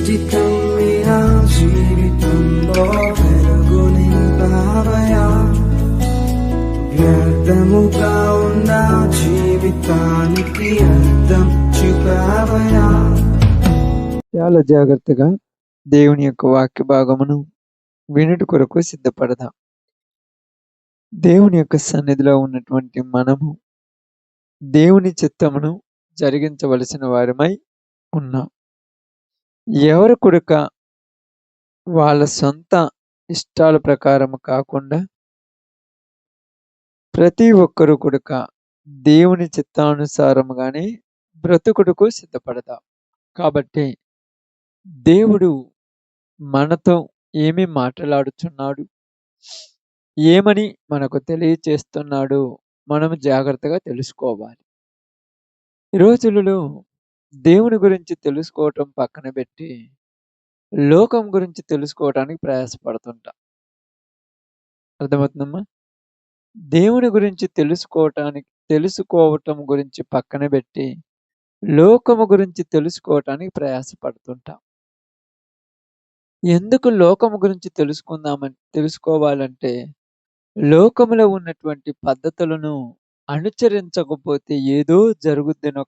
కమ్మిన జీవితంలో వెలుగు నింపావయా, వ్యర్థముగా ఉన్న జీవితానికి అర్థం చూపావయా. చాలా జాగ్రత్తగా దేవుని యొక్క వాక్య భాగమును వినుటి కొరకు సిద్ధపడదాం. దేవుని యొక్క సన్నిధిలో ఉన్నటువంటి మనము దేవుని చిత్తమును జరిగించవలసిన వారమై ఉన్నాం. ఎవరు కొడుక వాళ్ళ సొంత ఇష్టాల ప్రకారము కాకుండా ప్రతి ఒక్కరు కొడుక దేవుని చిత్తానుసారముగానే బ్రతుకుడుకు సిద్ధపడదాం. కాబట్టి దేవుడు మనతో ఏమి మాట్లాడుచున్నాడు, ఏమని మనకు తెలియచేస్తున్నాడు, మనం జాగ్రత్తగా తెలుసుకోవాలి. ఈ రోజులలో దేవుని గురించి తెలుసుకోవటం పక్కన పెట్టి లోకం గురించి తెలుసుకోవటానికి ప్రయాసపడుతుంటాం. అర్థమవుతుందమ్మా? దేవుని గురించి తెలుసుకోవటం గురించి పక్కన పెట్టి లోకము గురించి తెలుసుకోవటానికి ప్రయాసపడుతుంటాం. ఎందుకు లోకము గురించి తెలుసుకోవాలంటే లోకములో ఉన్నటువంటి పద్ధతులను అనుసరించకపోతే ఏదో జరుగుద్దని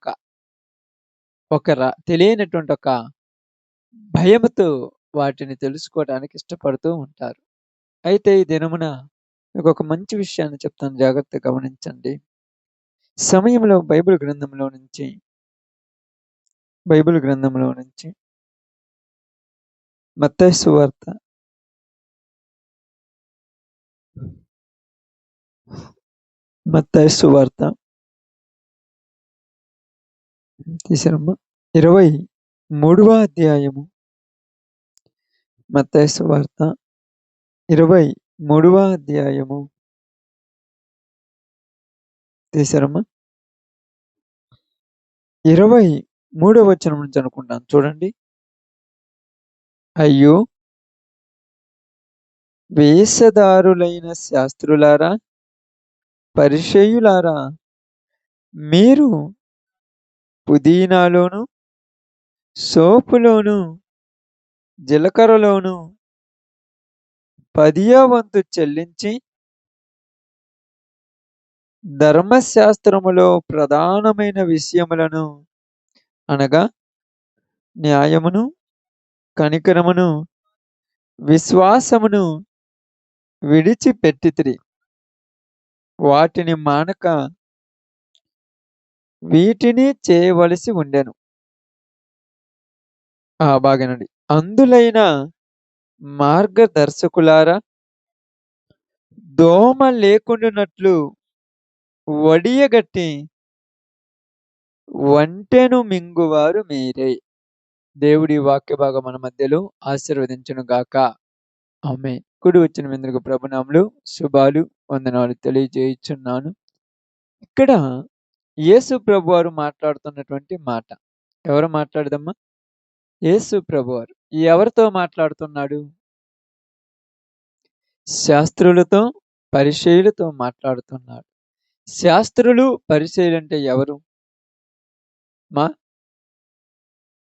తెలియనటువంటి ఒక భయముతో వాటిని తెలుసుకోవడానికి ఇష్టపడుతూ ఉంటారు. అయితే ఈ దినమున మీకు ఒక మంచి విషయాన్ని చెప్తాను, జాగ్రత్తగా గమనించండి. సమయంలో బైబిల్ గ్రంథంలో నుంచి మత్తయి సువార్త తీసారమ్మా 23వ అధ్యాయము. మత్తయి సువార్త 23వ అధ్యాయము తీసారమ్మా. 23వ వచనం నుంచి అనుకుంటాను, చూడండి. అయ్యో, వేషధారులైన శాస్త్రులారా, పరిసయ్యులారా, మీరు పుదీనాలోను సోపులోను జీలకర్రలోను 10వ వంతు చెల్లించి ధర్మశాస్త్రములో ప్రధానమైన విషయములను అనగా న్యాయమును, కనికరమును, విశ్వాసమును విడిచిపెట్టితిరి. వాటిని మానక వీటిని చేయవలసి ఉండెను. బాగానండి. అందులైన మార్గదర్శకులారా, దోమ లేకుండానట్లు వడియగట్టి వంటెను మింగువారు మీరే. దేవుడి వాక్య భాగం మన మధ్యలో ఆశీర్వదించును గాక. ఆమేన్. కుడి వచ్చిన మీదకు ప్రభునామములు, శుభాలు, వందనాలు తెలియజేయుచున్నాను. ఇక్కడ యేసు ప్రభు వారు మాట్లాడుతున్నటువంటి మాట. ఎవరు మాట్లాడదమ్మా? యేసు ప్రభు వారు. ఎవరితో మాట్లాడుతున్నాడు? శాస్త్రులతో, పరిసయ్యులతో మాట్లాడుతున్నాడు. శాస్త్రులు, పరిసయ్యులు అంటే ఎవరు?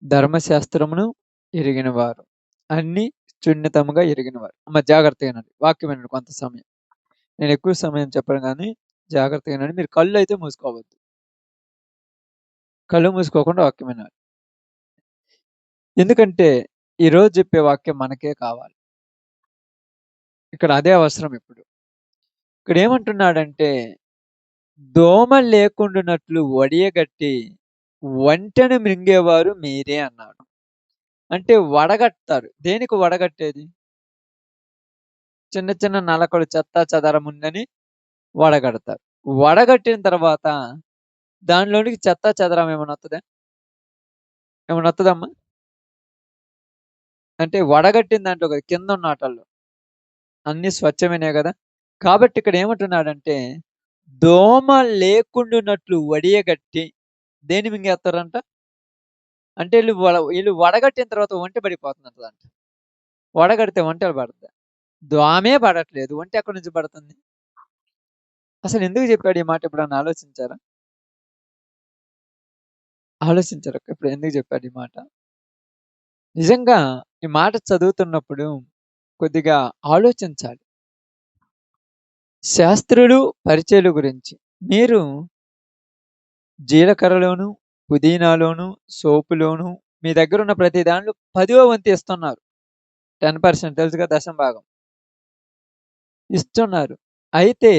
ధర్మశాస్త్రమును ఎరిగిన వారు, అన్ని సున్నితముగా ఎరిగిన వారు. జాగ్రత్తగా వినండి, వాక్యం వినండి. కొంత సమయం, నేను ఎక్కువ సమయం చెప్పను కానీ జాగ్రత్తగా వినండి. మీరు కళ్ళు అయితే మూసుకోవద్దు, కళ్ళు మూసుకోకుండా వాక్యం వినాలి. ఎందుకంటే ఈరోజు చెప్పే వాక్యం మనకే కావాలి. ఇక్కడ అదే అవసరం. ఇక్కడ ఏమంటున్నాడంటే, దోమ లేకుండానట్లు వడియగట్టి వంటను మింగేవారు మీరే అన్నాడు. అంటే వడగట్టారు. దేనికి వడగట్టేది? చిన్న చిన్న నలకలు, చెత్త చెదరం ఉందని వడగడతారు. వడగట్టిన తర్వాత దానిలోనికి చెత్త చెదరం ఏమైనా వస్తుందమ్మా? అంటే వడగట్టిన దాంట్లో కింద ఉన్న ఆటల్లో అన్ని స్వచ్ఛమైనవి కదా. కాబట్టి ఇక్కడ ఏమంటున్నాడంటే, దోమ లేకుండానట్లు వడియగట్టి దేని మింగేస్తారంట? అంటే వీళ్ళు వడగట్టిన తర్వాత ఒంటె పడిపోతుందంట. వడగడితే ఒంటెలు పడుతుంది, దోమే పడట్లేదు, ఒంటె ఎక్కడి నుంచి పడుతుంది? అసలు ఎందుకు చెప్పాడు ఈ మాట? ఎప్పుడన్నా ఆలోచించారా? ఇప్పుడు ఎందుకు చెప్పాడు ఈ మాట? నిజంగా ఈ మాట చదువుతున్నప్పుడు కొద్దిగా ఆలోచించాలి. శాస్త్రులు, పరిచయుల గురించి. మీరు జీలకర్రలోను, పుదీనాలోను, సోపులోను మీ దగ్గరున్న ప్రతి దాంట్లో 10వ వంతు ఇస్తున్నారు. 10% తెలుసుగా దశంభాగం. ఇస్తున్నారు. అయితే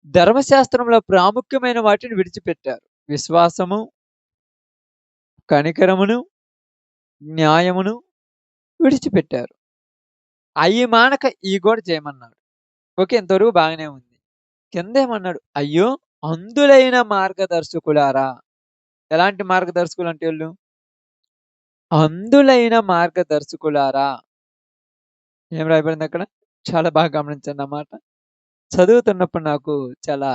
ధర్మశాస్త్రంలో ప్రాముఖ్యమైన వాటిని విడిచిపెట్టారు. విశ్వాసము, కనికరమును, న్యాయమును విడిచిపెట్టారు. అయి మానక ఇయి కూడా చేయమన్నాడు. ఓకే. ఇంతవరకు బాగానే ఉంది. కిందేమన్నాడు? అయ్యో! అంధులైన మార్గదర్శకులారా! ఎలాంటి మార్గదర్శకులంటే ఈళ్ళు? అంధులైన మార్గదర్శకులారా! ఏం రాయబడిందక్కడ? చాలా బాగా గమనించండి ఆ మాట. చదువుతున్నప్పుడు నాకు చాలా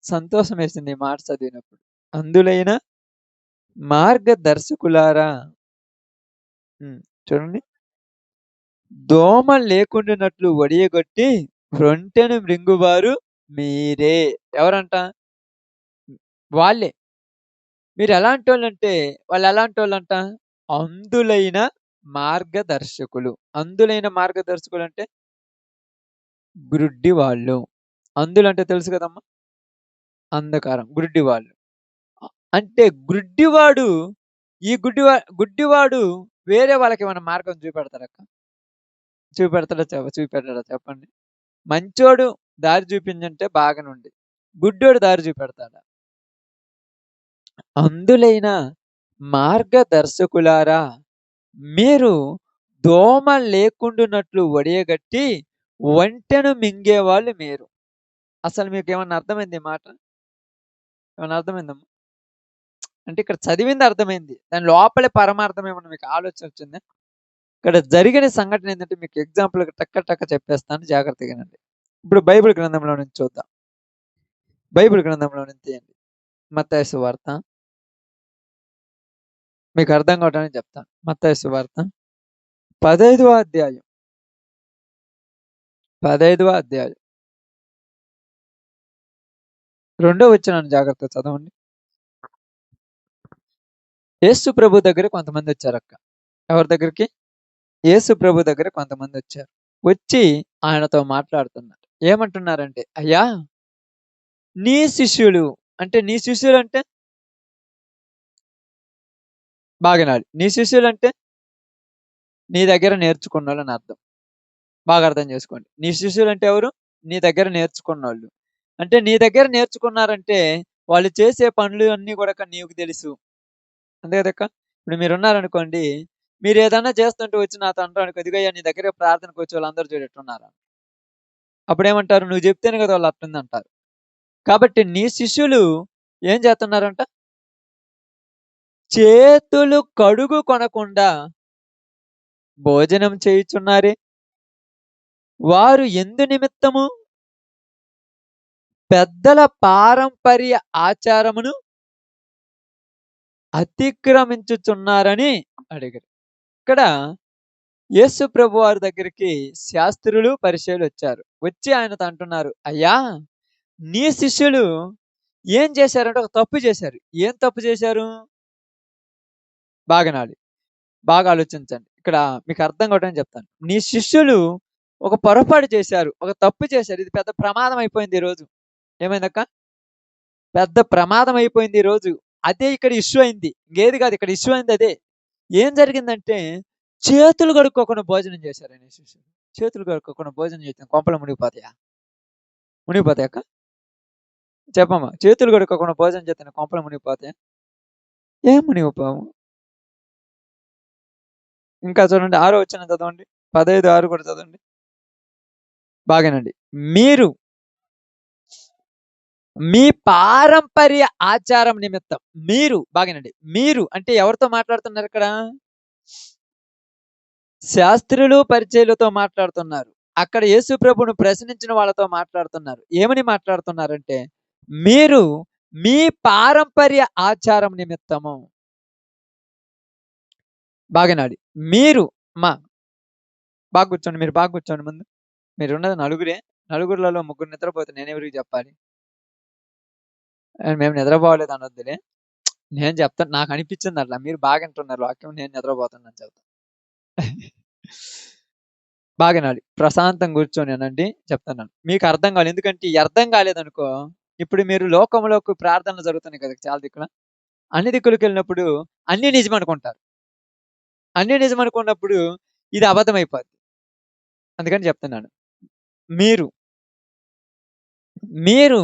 సంతోషమేసింది ఈ మాట చదివినప్పుడు. అంధులైన మార్గదర్శకులారా! హ్మ్. చూడండి. దోమ లేకుండునట్లు వడియగొట్టి రొంటెను మృంగువారు మీరే. ఎవరంట? వాళ్ళే. మీరెలాంటోళ్ళంటే వాళ్ళెలాంటోళ్ళంట? అంధులైన మార్గదర్శకులు. అంధులైన మార్గదర్శకులంటే గ్రుడ్డి వాళ్ళు. అంధులంటే తెలుసు కదమ్మా! అంధకారం. గుడ్డివాళ్ళు. అంటే గ్రుడ్డివాడు ఈ గుడ్డివాడు వేరే వాళ్ళకేమన్నా మార్గం చూపెడతాడక్క? చూపెట్టడా చెప్పండి? మంచోడు దారి చూపించంటే బాగానుంది. గుడ్డోడు దారి చూపెడతాడా? అంధులైన మార్గదర్శకులారా! మీరు దోమ లేకుండునట్లు వడియగట్టి ఒంటెను మింగేవాళ్ళు మీరు. అసలు మీకేమన్నా అర్థమైందా ఈ మాట? ఏమన్నా అర్థమైందమ్మా? అంటే ఇక్కడ చదివింది అర్థమైంది. దాని లోపలి పరమార్థం ఏమన్నా మీకు ఆలోచన వచ్చిందా? ఇక్కడ జరిగిన సంఘటన ఏందంటే మీకు ఎగ్జాంపుల్‌గా టక్క టక్క చెప్పేస్తాను జాగ్రత్తగా వినండి. ఇప్పుడు బైబిల్ గ్రంథంలో నుంచి చూద్దాం. బైబిల్ గ్రంథంలో నుంచి తీయండి. మత్తయి సువార్త. మీకు అర్థం కావడానికి చెప్తాను. మత్తయి సువార్త 15వ అధ్యాయం. 15వ అధ్యాయం. రెండో వచనాన్ని జాగ్రత్తగా చదవండి. యేసు ప్రభు దగ్గర కొంతమందొచ్చారక్క. ఎవరి దగ్గరికి? యేసు ప్రభు దగ్గర కొంతమందొచ్చారు. వచ్చి ఆయనతో మాట్లాడుతున్నారు. ఏమంటున్నారంటే, "అయ్యా! నీ శిష్యులు" అంటే నీ శిష్యులంటే బాగా వినాలి. నీ శిష్యులంటే నీ దగ్గర నేర్చుకున్నోళ్ళని అర్థం. బాగా అర్థం చేసుకోండి. నీ శిష్యులంటే ఎవరు? నీ దగ్గర నేర్చుకున్నోళ్ళు. అంటే నీ దగ్గర నేర్చుకున్నారంటే వాళ్ళు చేసే పనులు అన్నీ గూడాక నీకు తెలుసు. అంతే కదక్క! ఇప్పుడు మీరున్నారనుకోండి. మీరేదన్నా చేస్తుంటే వచ్చి నాతో అంటారనుకో, "ఇదిగోయ్యా నీ దగ్గర ప్రార్థనకొచ్చే వాళ్ళందరూ చూడు ఎట్టున్నారా?" అప్పుడేమంటారు? "నువ్వు చెప్తేనే కదా వాళ్ళు అట్టుందంటారు." కాబట్టి నీ శిష్యులు ఏం చేస్తున్నారంట? చేతులు కడుగుకొనకుండా భోజనం చేయుచున్నారే! వారు ఎందు నిమిత్తము? పెద్దల పారంపర్య ఆచారమును అతిక్రమించుచున్నారని అడిగారు. ఇక్కడ యేసు ప్రభువారి దగ్గరికి శాస్త్రులు, పరిసయ్యులొచ్చారు. వచ్చి ఆయనతో అంటున్నారు, "అయ్యా! నీ శిష్యులు ఏం చేశారంటే ఒక తప్పు చేశారు." ఏం తప్పు చేశారు? బాగా వినాలి. బాగా ఆలోచించండి. ఇక్కడ మీకు అర్థం కావడానికి చెప్తాను. నీ శిష్యులు ఒక పొరపాటు చేశారు. ఒక తప్పు చేశారు. ఇది పెద్ద ప్రమాదం అయిపోయింది ఈరోజు. ఏమైందక్క? పెద్ద ప్రమాదం అయిపోయింది ఈరోజు. అదే ఇక్కడ ఇష్యూ అయింది. ఇంకేది కాదు ఇక్కడ ఇష్యూ అయింది అదే. ఏం జరిగిందంటే చేతులు కడుక్కోకుండా భోజనం చేశారు నీ శిష్యులు. చేతులు కడుక్కోకుండా భోజనం చేస్తే కొంపలు మునిగిపోతాయా? మునిగిపోతాయా అక్క? చెప్పమ్మా. చేతులు కడుక్కోకుండా భోజనం చేస్తే కొంపలు మునిగిపోతాయా? ఏం మునిగిపోవు. ఇంకా చూడండి 6వ వచనం చదవండి. 15:6 కూడా చదవండి. బాగానండి. మీరు మీ పారంపర్య ఆచారం నిమిత్తం మీరు బాగానండి. మీరు అంటే ఎవరితో మాట్లాడుతున్నారు ఇక్కడ? శాస్త్రులు, పరిచయులతో మాట్లాడుతున్నారు. అక్కడ యేసు ప్రభువును ప్రశ్నించిన వాళ్ళతో మాట్లాడుతున్నారు. ఏమని మాట్లాడుతున్నారంటే, మీరు మీ పారంపర్య ఆచారం నిమిత్తము బాగానాడి. మీరు మా బాగా కూర్చోండి. మీరు బాగా కూర్చోండి ముందు. మీరున్నది నలుగురే. నలుగురిలలో ముగ్గురు నిద్రపోతే నేనెవరికి చెప్పాలి? మేము నిద్రపోలేదు అనొద్దులే. నేను చెప్తాను. నాకు అనిపించింది అట్లా. మీరు బాగా వింటున్నారు వాక్యం. నేను నిద్రపోతున్నాను చెప్తా. బాగా వినాలి. ప్రశాంతంగా కూర్చొని వినండి చెప్తున్నాను. మీకు అర్థం కాలేదు. ఎందుకంటే ఈ అర్థం కాలేదనుకో, ఇప్పుడు మీరు లోకంలోకి ప్రార్థనలు జరుగుతున్నాయి కదా చాలా దిక్కుల. అన్ని దిక్కులకి వెళ్ళినప్పుడు అన్నీ నిజమనుకుంటారు. అన్నీ నిజమనుకున్నప్పుడు ఇది అబద్ధమైపోద్ది. అందుకని చెప్తున్నాను. మీరు, మీరు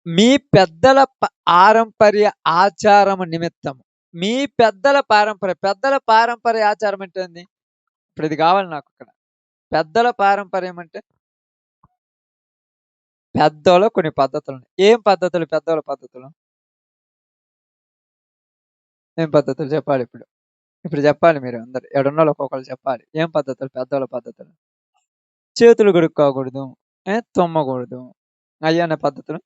మీ పెద్దల పారంపర్య ఆచారము నిమిత్తము, మీ పెద్దల పారంపర్య ఆచారం అంటే ఏంది? ఇప్పుడు ఇది కావాలి నాకు ఇక్కడ. పెద్దల పారంపర్యం అంటే పెద్దోళ్ళ కొన్ని పద్ధతులు ఉన్నాయి. ఏం పద్ధతులు పెద్దోళ్ళ పద్ధతులు? ఏం పద్ధతులు చెప్పాలి ఇప్పుడు? ఇప్పుడు చెప్పాలి మీరు అందరు. ఏడున్నోళ్ళు ఒక్కొక్కళ్ళు చెప్పాలి. ఏం పద్ధతులు పెద్దోళ్ళ పద్ధతులు? చేతులు కడుక్కోకూడదు. తుమ్మకూడదు. అయ్యన్న పద్ధతులు.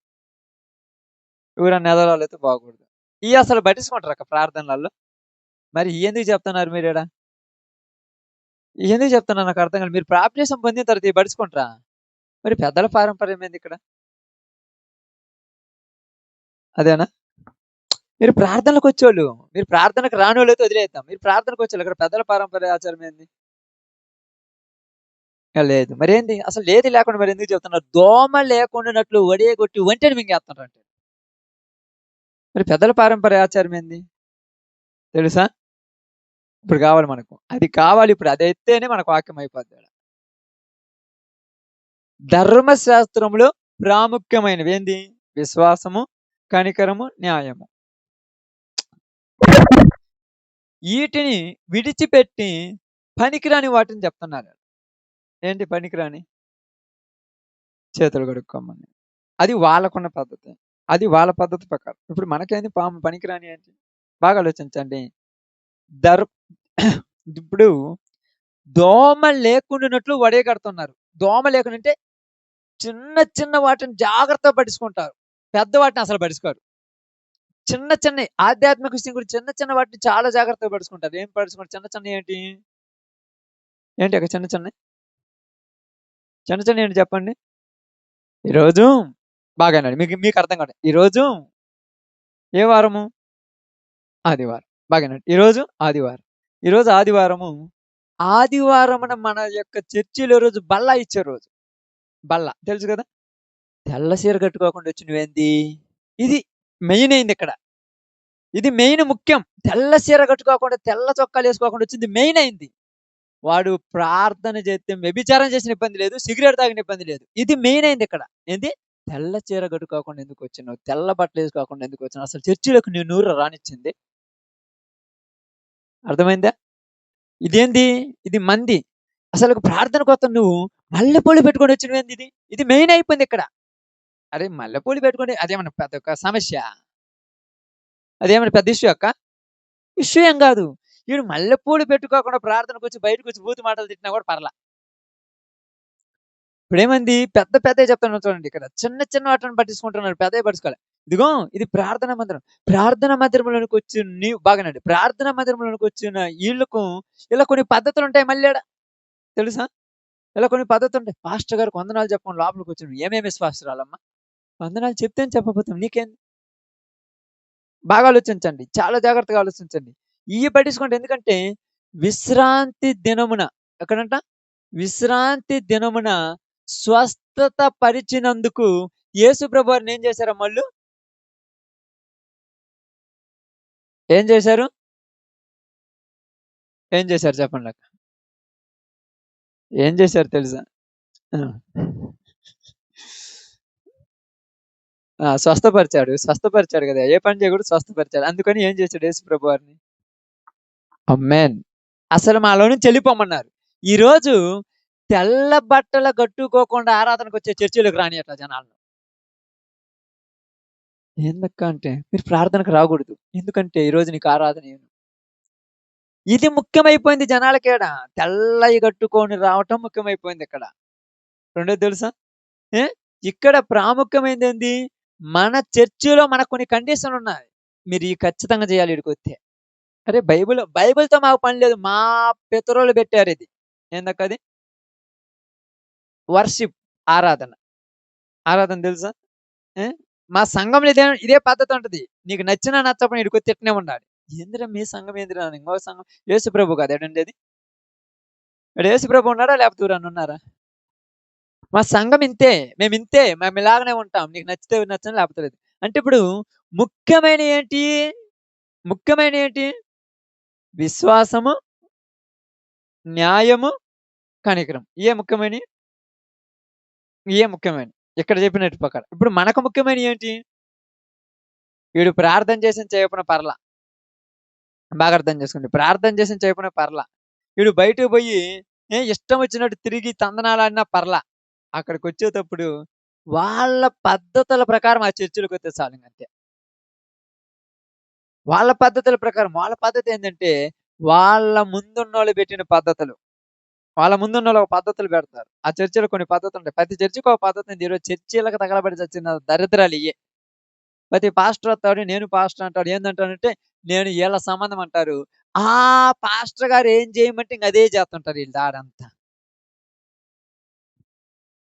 ఎవరన్నా ఎదవాళ్ళైతే బాగూడదు. ఇయి అసలు పట్టించుకుంటారా ప్రార్థనలలో? మరి ఎందుకు చెప్తున్నారు మీరీడ? ఎందుకు చెప్తున్నారు నాకు అర్థం కాలేదు. మీరు బాప్టిజం పొందిన తర్వాత ఇయి పట్టించుకుంటారా? మరి పెద్దల పారంపర్యం ఏంది ఇక్కడ? అదేనా? మీరు ప్రార్థనలకొచ్చోళ్ళు. మీరు ప్రార్థనకు రానోళ్ళైతే వదిలేద్దాం. మీరు ప్రార్థనకొచ్చోళ్ళు. ఇక్కడ పెద్దల పారంపర్య ఆచారం ఏంది? లేదు. మరేంది? అసలు లేది లేకుండా మరి ఎందుకు చెప్తున్నారు? దోమ లేకుండానట్లు వడియగొట్టి ఒంటెని మింగేస్తున్నారంట. మరి పెద్దల పారంపర్య ఆచారం ఏంది? తెలుసా? ఇప్పుడు కావాలి మనకు. అది కావాలి ఇప్పుడు. అదైతేనే మనకు వాక్యం అయిపోద్ది ఆడ. ధర్మశాస్త్రములో ప్రాముఖ్యమైనవి ఏంది? విశ్వాసము, కనికరము, న్యాయము. వీటిని విడిచిపెట్టి పనికిరాని వాటిని చెప్తున్నారు. ఏంటి పనికిరాని? చేతులు కడుక్కోమని. అది వాళ్ళకున్న పద్ధతి. అది వాళ్ళ పద్ధతి ప్రకారం. ఇప్పుడు మనకేంది పనికిరాని ఏంటి? బాగా ఆలోచించండి. దర్ ఇప్పుడు దోమ లేకుండానట్లు వడేయగడుతున్నారు. దోమ లేకుండా అంటే చిన్న చిన్న వాటిని జాగ్రత్తగా పట్టించుకుంటారు. పెద్ద వాటిని అసలు పట్టించుకోరు. చిన్న చిన్నయి ఆధ్యాత్మిక విషయం గురించి చిన్న చిన్న వాటిని చాలా జాగ్రత్తగా పట్టించుకుంటారు. ఏం పట్టించుకుంటారు? చిన్న చిన్నయి ఏంటి? ఏంటి అక్క చిన్న చిన్నయి? చిన్న చిన్నయి ఏంటి చెప్పండి? ఈరోజు బాగా వినండి. మీకు మీకు అర్థం కాదు. ఈరోజు ఏ వారము? ఆదివారం. బాగా వినండి. ఈరోజు ఆదివారం. ఈరోజు ఆదివారము. ఆదివారమున మన యొక్క చర్చిలో రోజు బల్ల ఇచ్చే రోజు. బల్ల తెలుసు కదా? తెల్ల చీర కట్టుకోకుండా వచ్చి నువ్వేంది? ఇది మెయిన్ అయింది ఇక్కడ. ఇది మెయిన్ ముఖ్యం. తెల్ల చీర కట్టుకోకుండా, తెల్ల చొక్కాలేసుకోకుండా వచ్చింది మెయిన్ అయింది. వాడు ప్రార్థన చేస్తే వ్యభిచారం చేసిన ఇబ్బంది లేదు. సిగరెట్ తాగిన ఇబ్బంది లేదు. ఇది మెయిన్ అయింది ఇక్కడ. ఏంది? తెల్ల చీర కట్టుకోకుండా ఎందుకు వచ్చినావు? తెల్ల బట్టలు వేసుకోకుండా ఎందుకు వచ్చినావు? అసలు చర్చిలోకి నీ నూరు రానిచ్చింది. అర్థమైందా? ఇదేంది? ఇది మంది. అసలు ప్రార్థన కోసం నువ్వు మల్లెపూలు పెట్టుకొని వచ్చినవేంది ఇది? ఇది మెయిన్ అయిపోయింది ఇక్కడ. అరే మల్లెపూలు పెట్టుకొని అదేమన్నా పెద్ద ఒక సమస్య? అదేమన్నా పెద్ద ఇష్యూ అక్క? ఇష్యూ ఏం కాదు. ఈడు మల్లెపూలు పెట్టుకోకుండా ప్రార్థనకొచ్చి బయటకొచ్చి బూతు మాటలు తిట్టినా కూడా పర్లా. ఇప్పుడేమైంది? పెద్ద పెద్దయి చెప్తున్నాను చూడండి ఇక్కడ. చిన్న చిన్న వాటిని పట్టించుకుంటున్నారు. పెద్దయి పట్టించుకోలే. ఇదిగో ఇది ప్రార్థనా మందిరం. ప్రార్థనా మందిరంలోనికి వచ్చి నీవు బాగానండి. ప్రార్థనా మందిరంలోనికి వచ్చిన ఈళ్ళకు ఇలా కొన్ని పద్ధతులుంటాయి మళ్ళీ ఆడ. తెలుసా? ఇలా కొన్ని పద్ధతులుంటాయి. పాస్టర్ గారికి వందనాలు చెప్పమని లోపలికొచ్చాను. ఏమేమి విశ్వాసురాలమ్మా? వందనాలు చెప్తేనే చెప్పకపోతే నీకేంది? బాగా ఆలోచించండి. చాలా జాగ్రత్తగా ఆలోచించండి. ఇయి పట్టించుకోండి. ఎందుకంటే విశ్రాంతి దినమున ఎక్కడంట? విశ్రాంతి దినమున స్వస్థత పరిచినందుకు యేసు ప్రభువారిని ఏం చేశారమ్మ ఆళ్ళు? ఏం చేశారు? ఏం చేశారు చెప్పండి నాకు? ఏం చేశారు తెలుసా? ఆ! ఆ! స్వస్థపరిచాడు. స్వస్థపరిచాడు గదా! ఏ పని చేయకూడదు స్వస్థపరిచాడు. అందుకని ఏం చేశాడు యేసు ప్రభువారిని? ఆమేన్. అసలు మాలో నుంచి ఎళ్ళిపోమన్నారు. ఈరోజు తెల్ల బట్టలు కట్టుకోకుండా ఆరాధనకొచ్చే చర్చిలోకి రానియట్ల జనాలను. ఏందక్కా అంటే, మీరు ప్రార్థనకు రాకూడదు. ఎందుకంటే ఈరోజు నీకు ఆరాధన ఇయ్యను. ఇది ముఖ్యమైపోయింది జనాలకీడ. తెల్లయి కట్టుకొని రావటం ముఖ్యమైపోయిందిక్కడ. రెండోది తెలుసా? ఏ ఇక్కడ ప్రాముఖ్యమైనదేంది? మన చర్చిలో మనకు కొన్ని కండిషన్లున్నాయి. మీరు ఇయి ఖచ్చితంగా చేయాలి ఈడికొస్తే. అరే బైబిల్‌తో మాకు పని లేదు. మా పితరులు పెట్టారిది. ఏందక్కది? వర్షిప్ ఆరాధన. ఆరాధన తెలుసా? ఏ? మా సంఘంలో ఇదే పద్ధతి ఉంటది. నీకు నచ్చినా నచ్చకపోయినా ఈడికొచ్చి తిట్టనే ఉండాలి. ఏందిరా మీ సంఘం ఏందిరా అని ఇంకో సంఘం యేసుప్రభు కదా ఈడుండేది. ఈడ యేసుప్రభు ఉన్నారా? లేకపోతే ఎవరైనా ఉన్నారా? మా సంఘం ఇంతే. మేమింతే. మేము ఇలాగనే ఉంటాం. నీకు నచ్చితే నచ్చని లేకపోతే లేదు. అంటే ఇప్పుడు ముఖ్యమైనయి ఏంటి? ముఖ్యమైనయి ఏంటి? విశ్వాసము, న్యాయము, కనికరం. ఇయే ముఖ్యమైనయి. ఇయే ముఖ్యమైనయి. ఇక్కడ చెప్పినట్టు ప్రకారం. ఇప్పుడు మనకు ముఖ్యమైనయి ఏంటి? వీడు ప్రార్థన చేసినా చేయకపోయినా పర్లా. బాగా అర్థం చేసుకోండి. ప్రార్థన చేసినా చేయకపోయినా పర్లా. వీడు బయటకు పోయి ఇష్టం వచ్చినట్టు తిరిగి తందనాలాడినా పర్లా. అక్కడికొచ్చేటప్పుడు వాళ్ళ పద్ధతుల ప్రకారం ఆ చర్చిలకొస్తే చాలు ఇంకంతే. వాళ్ళ పద్ధతుల ప్రకారం వాళ్ళ పద్ధతి ఏందంటే, వాళ్ళ ముందున్నోళ్ళు పెట్టిన పద్ధతులు. వాళ్ళ ముందున్నోళ్ళు ఒక పద్ధతులు పెడతారు. ఆ చర్చిలో కొన్ని పద్ధతులుంటాయి. ప్రతి చర్చికి ఒక పద్ధతి ఉంది. ఈరోజు చర్చీలకు తగలబడి చచ్చిన దరిద్రాలియ్యే. ప్రతి పాస్టర్ వస్తాడు. నేను పాస్టర్ అంటాడు. ఏందంటాడంటే, నేను ఈళ్ళ సంబంధం అంటారు. ఆ పాస్టర్ గారు ఏం చేయమంటే ఇంక అదే చేస్తుంటారు ఈళ్ళు దాడంతా.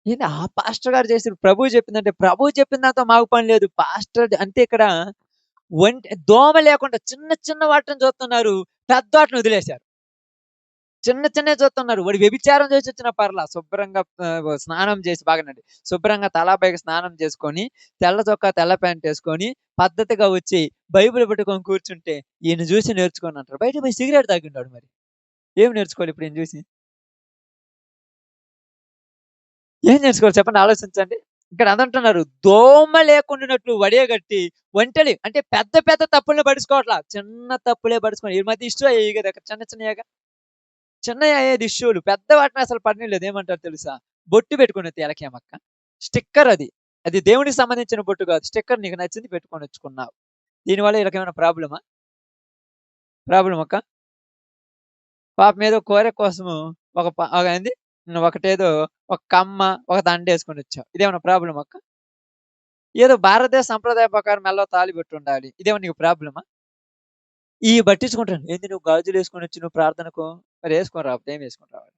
ఏంది ఆ పాస్టర్ గారు చేసిర్రు ప్రభువు చెప్పిందంటే, ప్రభువు చెప్పిన దాంతో మాకు పని లేదు. పాస్టర్ అంటే ఇక్కడ దోమ లేకుండా చిన్న చిన్న వాటిని చూస్తున్నారు. పెద్ద వాటిని వదిలేశారు. చిన్న చిన్నవి చూస్తున్నారు. వాడు వ్యభిచారం చేసొచ్చినా పర్లా. శుభ్రంగా స్నానం చేసి బాగానండి. శుభ్రంగా తలాపైకి స్నానం చేసుకొని, తెల్ల చొక్కా, తెల్ల ప్యాంటేసుకొని, పద్ధతిగా వచ్చి బైబిల్ పట్టుకొని కూర్చుంటే, ఈయన చూసి నేర్చుకోండి అంటారు. బయటకి పోయి సిగరెట్ తాగిండాడు మరి. ఏం నేర్చుకోవాలి ఇప్పుడు ఈయన చూసి? ఏం నేర్చుకోవాలి చెప్పండి ఆలోచించండి. ఇక్కడ అదంటున్నారు. దోమ లేకుండానట్లు వడియగట్టి ఒంటెలి అంటే పెద్ద పెద్ద తప్పుల్ని పట్టించుకోవట్లా. చిన్న తప్పులే పట్టించుకొని ఈ మధ్య ఇష్యూ అయ్యాయి కదా! చిన్న చిన్నయేగా. చిన్నయి అయ్యేది ఇష్యూలు. పెద్ద వాటిని అసలు పడనీయలేదు. ఏమంటారు తెలుసా? బొట్టు పెట్టుకునే తేలకేమక్క. స్టిక్కర్ అది. అది దేవునికి సంబంధించిన బొట్టు కాదు. స్టిక్కర్ నీకు నచ్చింది పెట్టుకొనొచ్చుకున్నావు. దీనివల్ల ఈళ్ళకేమైనా ప్రాబ్లమా? ప్రాబ్లమ్ అక్క? పాపం ఏదో కోరె కోసము ఏంది? ఒకటేదో ఒక కమ్మ, ఒక దండేసుకొనొచ్చావు. ఇదేమన్నా ప్రాబ్లమా అక్క? ఏదో భారతదేశ సంప్రదాయ ప్రకారం మెడలో తాళి పెట్టుండాలి. ఇదేమన్నా నీకు ప్రాబ్లమా? ఇయి పట్టించుకుంటాను. ఏంది నువ్వు గాజులేసుకొనొచ్చి నువ్వు ప్రార్థనకు మరి ఏసుకొని రాకపోతే ఏం ఏసుకొని రావాలి?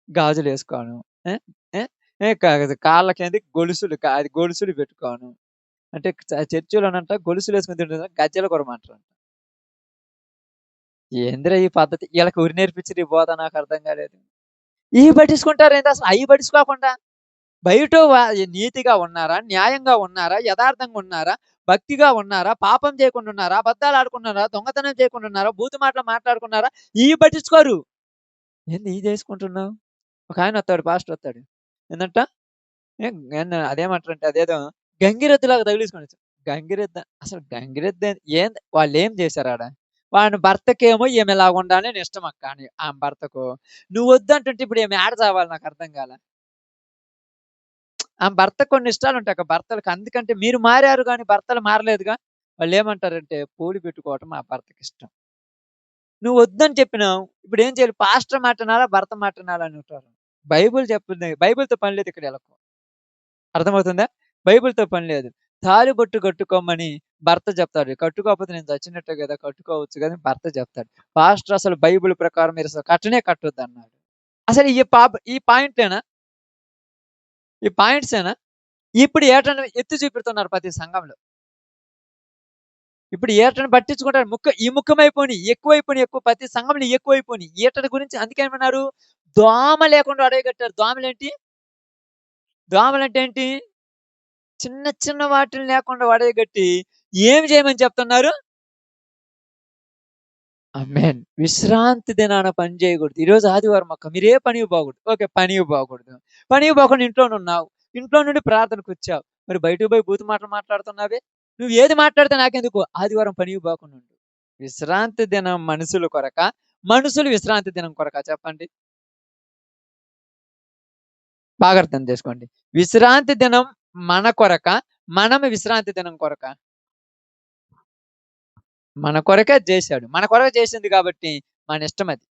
గాజులేసుకోను. ఏ? ఏ? ఏ కాళ్ళకేంది గొలుసులు అది గొలుసులు పెట్టుకోను. అంటే చర్చిలోనంట గొలుసులేసుకొని తింటుందంట గజ్జెల కొరమంటారంట. ఏందిరా ఈ పద్ధతి? ఈళ్ళకి ఎవరు నేర్పించిర్రు ఈ బోధ నాకర్థం కాలేదు. ఇయి పట్టించుకుంటారేంది అసలు? అయి పట్టించుకోకుండా బయట నీతిగా ఉన్నారా? న్యాయంగా ఉన్నారా? యథార్థంగా ఉన్నారా? భక్తిగా ఉన్నారా? పాపం చేయకుండా ఉన్నారా? అబద్దాలాడకున్నారా? దొంగతనం చేయకుండా ఉన్నారా? బూతు మాటలు మాట్లాడుకున్నారా? ఇయి పట్టించుకోరు. ఏంది ఇయి చేసుకుంటున్నావు? ఒకాయనొత్తాడు పాస్టరొత్తాడు. ఏందంట? ఏ అదేమంటారంటే అదేదో గంగిరెద్దులాగా తగిలించుకొనొచ్చాడు. అసలు గంగిరెద్దు వాళ్ళేం చేశారాడ? వాని భర్తకేమో ఈమెలాగుండాలి అని ఇష్టమక్క అని ఆమె భర్తకు. నువ్వు వద్దంటుంటే ఇప్పుడు ఈమె ఏడ చావాలి నాకర్థం కాల. ఆమె భర్తకు కొన్ని ఇష్టాలుంటాయక్క భర్తలకు. అందుకంటే మీరు మారారు గానీ భర్తలు మారలేదుగా. వాళ్ళేమంటారంటే పూలు పెట్టుకోవటం మా భర్తకిష్టం. నువ్వు వద్దని చెప్పినావు. ఇప్పుడేం చేయాలి? పాస్టర్ మాట ఇనాలా? భర్త మాట ఇనాలా అని అంటారు. బైబిల్ చెప్తుంది. బైబిల్‌తో పని లేదు ఇక్కడ ఈళ్ళకు. అర్థమవుతుందా? బైబిల్‌తో పని లేదు. తాళిబొట్టు కట్టుకోమని భర్త చెప్తాడు. కట్టుకోకపోతే నేను చచ్చినట్టే గదా! కట్టుకోవచ్చు గదా! అని భర్త చెప్తాడు. పాస్టర్ అసలు బైబిల్ ప్రకారం మీరసలు కట్టనే కట్టొద్దన్నాడు. అసలు ఈ పాయింట్లేనా? ఈ పాయింట్సేనా? ఇప్పుడు ఏటను ఎత్తి చూపెడుతున్నారు ప్రతి సంఘంలో. ఇప్పుడు ఏటను పట్టించుకుంటారు. ముఖ్యమైపోయినియి. ఎక్కువ ప్రతి సంఘంలో ఎక్కువైపోయినియి. ఈటల గురించి అందుకే ఏమన్నారు? దోమ లేకుండా అడవిగట్టారు. దోమలంటే ఏంటి? చిన్న చిన్న వాటిని లేకుండా వడయగట్టి ఏమి చేయమని చెప్తున్నారు? ఆమేన్. విశ్రాంతి దినాన పని చేయకూడదు. ఈరోజు ఆదివారం అక్క. మీరే పనికి పోకూడదు. ఓకే. పనికి పోకూడదు. పనికి పోకుండా ఇంట్లోనున్నావు. ఇంట్లో నుండి ప్రార్థనకొచ్చావు. మరి బయటకు పోయి బూతు మాటలు మాట్లాడుతున్నావే? నువ్వు ఏది మాట్లాడితే నాకెందుకు? ఆదివారం పనికి పోకుండా ఉండు. విశ్రాంతి దినం మనుషుల కొరకా? మనుషులు విశ్రాంతి దినం కొరకా చెప్పండి? బాగా అర్థం చేసుకోండి. విశ్రాంతి దినం మన కొరకా? మనం విశ్రాంతి దినం కొరకా? మన కొరకే జేశాడు. మన కొరకు చేసింది కాబట్టి మనిష్టం అది.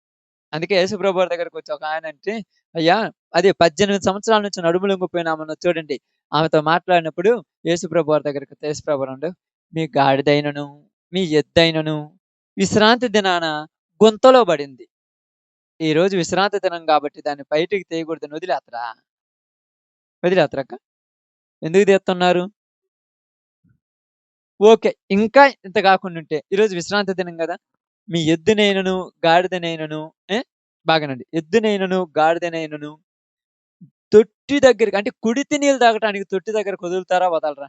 అందుకే యేసుప్రభు వారి దగ్గరకొచ్చి ఒకాయనంటే, "అయ్యా" అది 18 సంవత్సరాల నుంచి నడుములొంగిపోయిన ఆమెను చూడండి. ఆమెతో మాట్లాడినప్పుడు యేసుప్రభు వారి దగ్గరకొస్తే యేసుప్రభు అన్నాడు, "మీ గాడిదైనను, మీ ఎద్దైనను విశ్రాంతి దినాన గుంతలో బడింది. ఈరోజు విశ్రాంతి దినం కాబట్టి దాన్ని బయటికి తీయకూడదని వదిలేత్తరా? వదిలేత్తరక్క? ఎందుకు తీత్తన్నారు? ఓకే. ఇంకా ఇంత గాకుండుంటే, ఈరోజు విశ్రాంతి దినం గదా! మీ ఎద్దునైనను, గాడిదనైనను బాగానండి. ఎద్దునైనను, గాడిదనైనను తొట్టి దగ్గరికి అంటే కుడితి నీళ్ళు తాగటానికి తొట్టి దగ్గరకు వదులుతారా? వదలరా?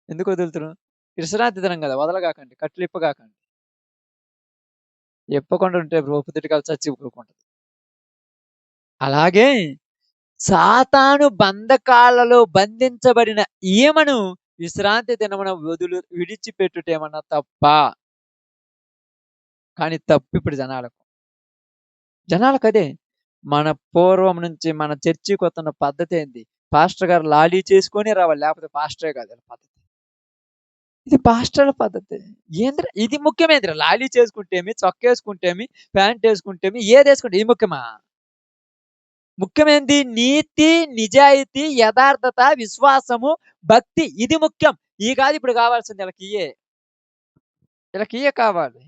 ఎందుకు వదులుతరు? విశ్రాంతి దినం గదా! వదలగాకండి. కట్లిప్పగాకండి. ఇప్పకుండా ఉంటే ఊపిరితిత్తులు చచ్చి ఊరుకుంటది. అలాగే సాతాను బంధకాలలో బంధించబడిన ఈమెను విశ్రాంతి దినమున విడిచిపెట్టుటేమన్నా తప్పా? కానీ తప్పిప్పుడు జనాలకు. జనాలకదే. మన పూర్వం నుంచి మన చర్చికొస్తున్న పద్ధతేంది? పాస్టర్ గారు లాలీ చేసుకొనే రావాలి. లేపోతే పాస్టరే కాదు ఈళ్ళ పద్ధతి. ఇది పాస్టర్‌ల పద్ధతి. ఏందిరా ఇది ముఖ్యమేందిరా? లాలీ చేసుకుంటేమి, చొక్కేసుకుంటేమి, ప్యాంటేసుకుంటేమి, ఏదేసుకుంటే ఇది ముఖ్యమా? ముఖ్యమేంది? నీతి, నిజాయితీ, యథార్థత, విశ్వాసము, భక్తి ఇది ముఖ్యం. ఇయి కాదు ఇప్పుడు కావాల్సింది ఈళ్ళకియ్యే. ఈళ్ళకియ్యే కావాలి.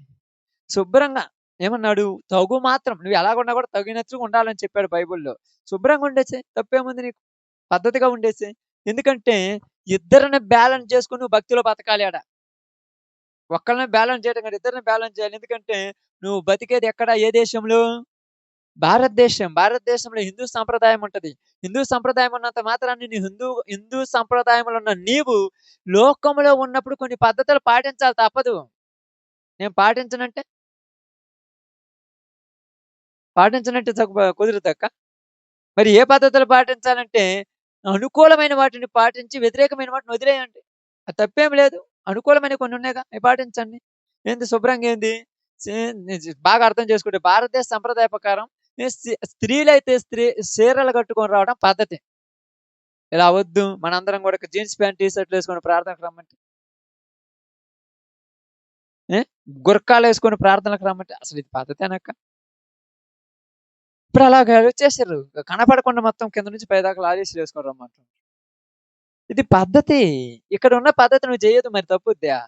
శుభ్రంగా ఏమన్నాడు? తగు మాత్రం నువ్వు ఎలాగున్నా కూడా తగినట్టుగా ఉండాలని చెప్పాడు బైబిల్‌లో. శుభ్రంగా ఉండేసేయి. తప్పేముంది నీకు? పద్ధతిగా ఉండేసేయి. ఎందుకంటే ఇద్దరిని బ్యాలెన్స్ చేసుకొని నువ్వు భక్తిలో బతకాలి ఆడ. ఒక్కళ్ళనే బ్యాలెన్స్ చేయడం కాదు. ఇద్దరిని బ్యాలెన్స్ చేయాలి. ఎందుకంటే నువ్వు బతికేది ఎక్కడ? ఏ దేశంలో? భారతదేశం. భారతదేశంలో హిందూ సంప్రదాయం ఉంటది. హిందూ సంప్రదాయం ఉన్నంత మాత్రాన హిందూ హిందూ సంప్రదాయంలో ఉన్న నీవు లోకంలో ఉన్నప్పుడు కొన్ని పద్ధతులు పాటించాలి తప్పదు. నేను పాటించనంటే? పాటించనంటే కుదురుతక్క? మరి ఏ పద్ధతులు పాటించాలంటే, అనుకూలమైన వాటిని పాటించి, వ్యతిరేకమైన వాటిని వదిలేయండి. అది తప్పేమి లేదు. అనుకూలమైనవి కొన్ని ఉన్నాయిగా అవి పాటించండి. ఏంది శుభ్రంగా ఏంది సే బాగా అర్థం చేసుకుంటే భారతదేశ సంప్రదాయ ప్రకారం స్త్రీలైతే చీరలు కట్టుకొని రావడం పద్ధతి. ఇలా వద్దు మనందరం కూడా జీన్స్ ప్యాంట్, టీ షర్ట్‌లు ఏసుకొని ప్రార్థనకు రమ్మంటే, ఏ గురకాలేసుకొని ప్రార్థనలకు రమ్మంటే అసలు ఇది పద్ధతేనక్క? ఇప్పుడు అలాగా వచ్చేసారు. కనపడకుండా మొత్తం కింద నుంచి పైదాకా లాగేసి రమ్మంటున్నారు. ఇది పద్ధతి. ఇక్కడున్న పద్ధతి నువ్వు చెయ్యొద్దు మరి తప్పుద్దా?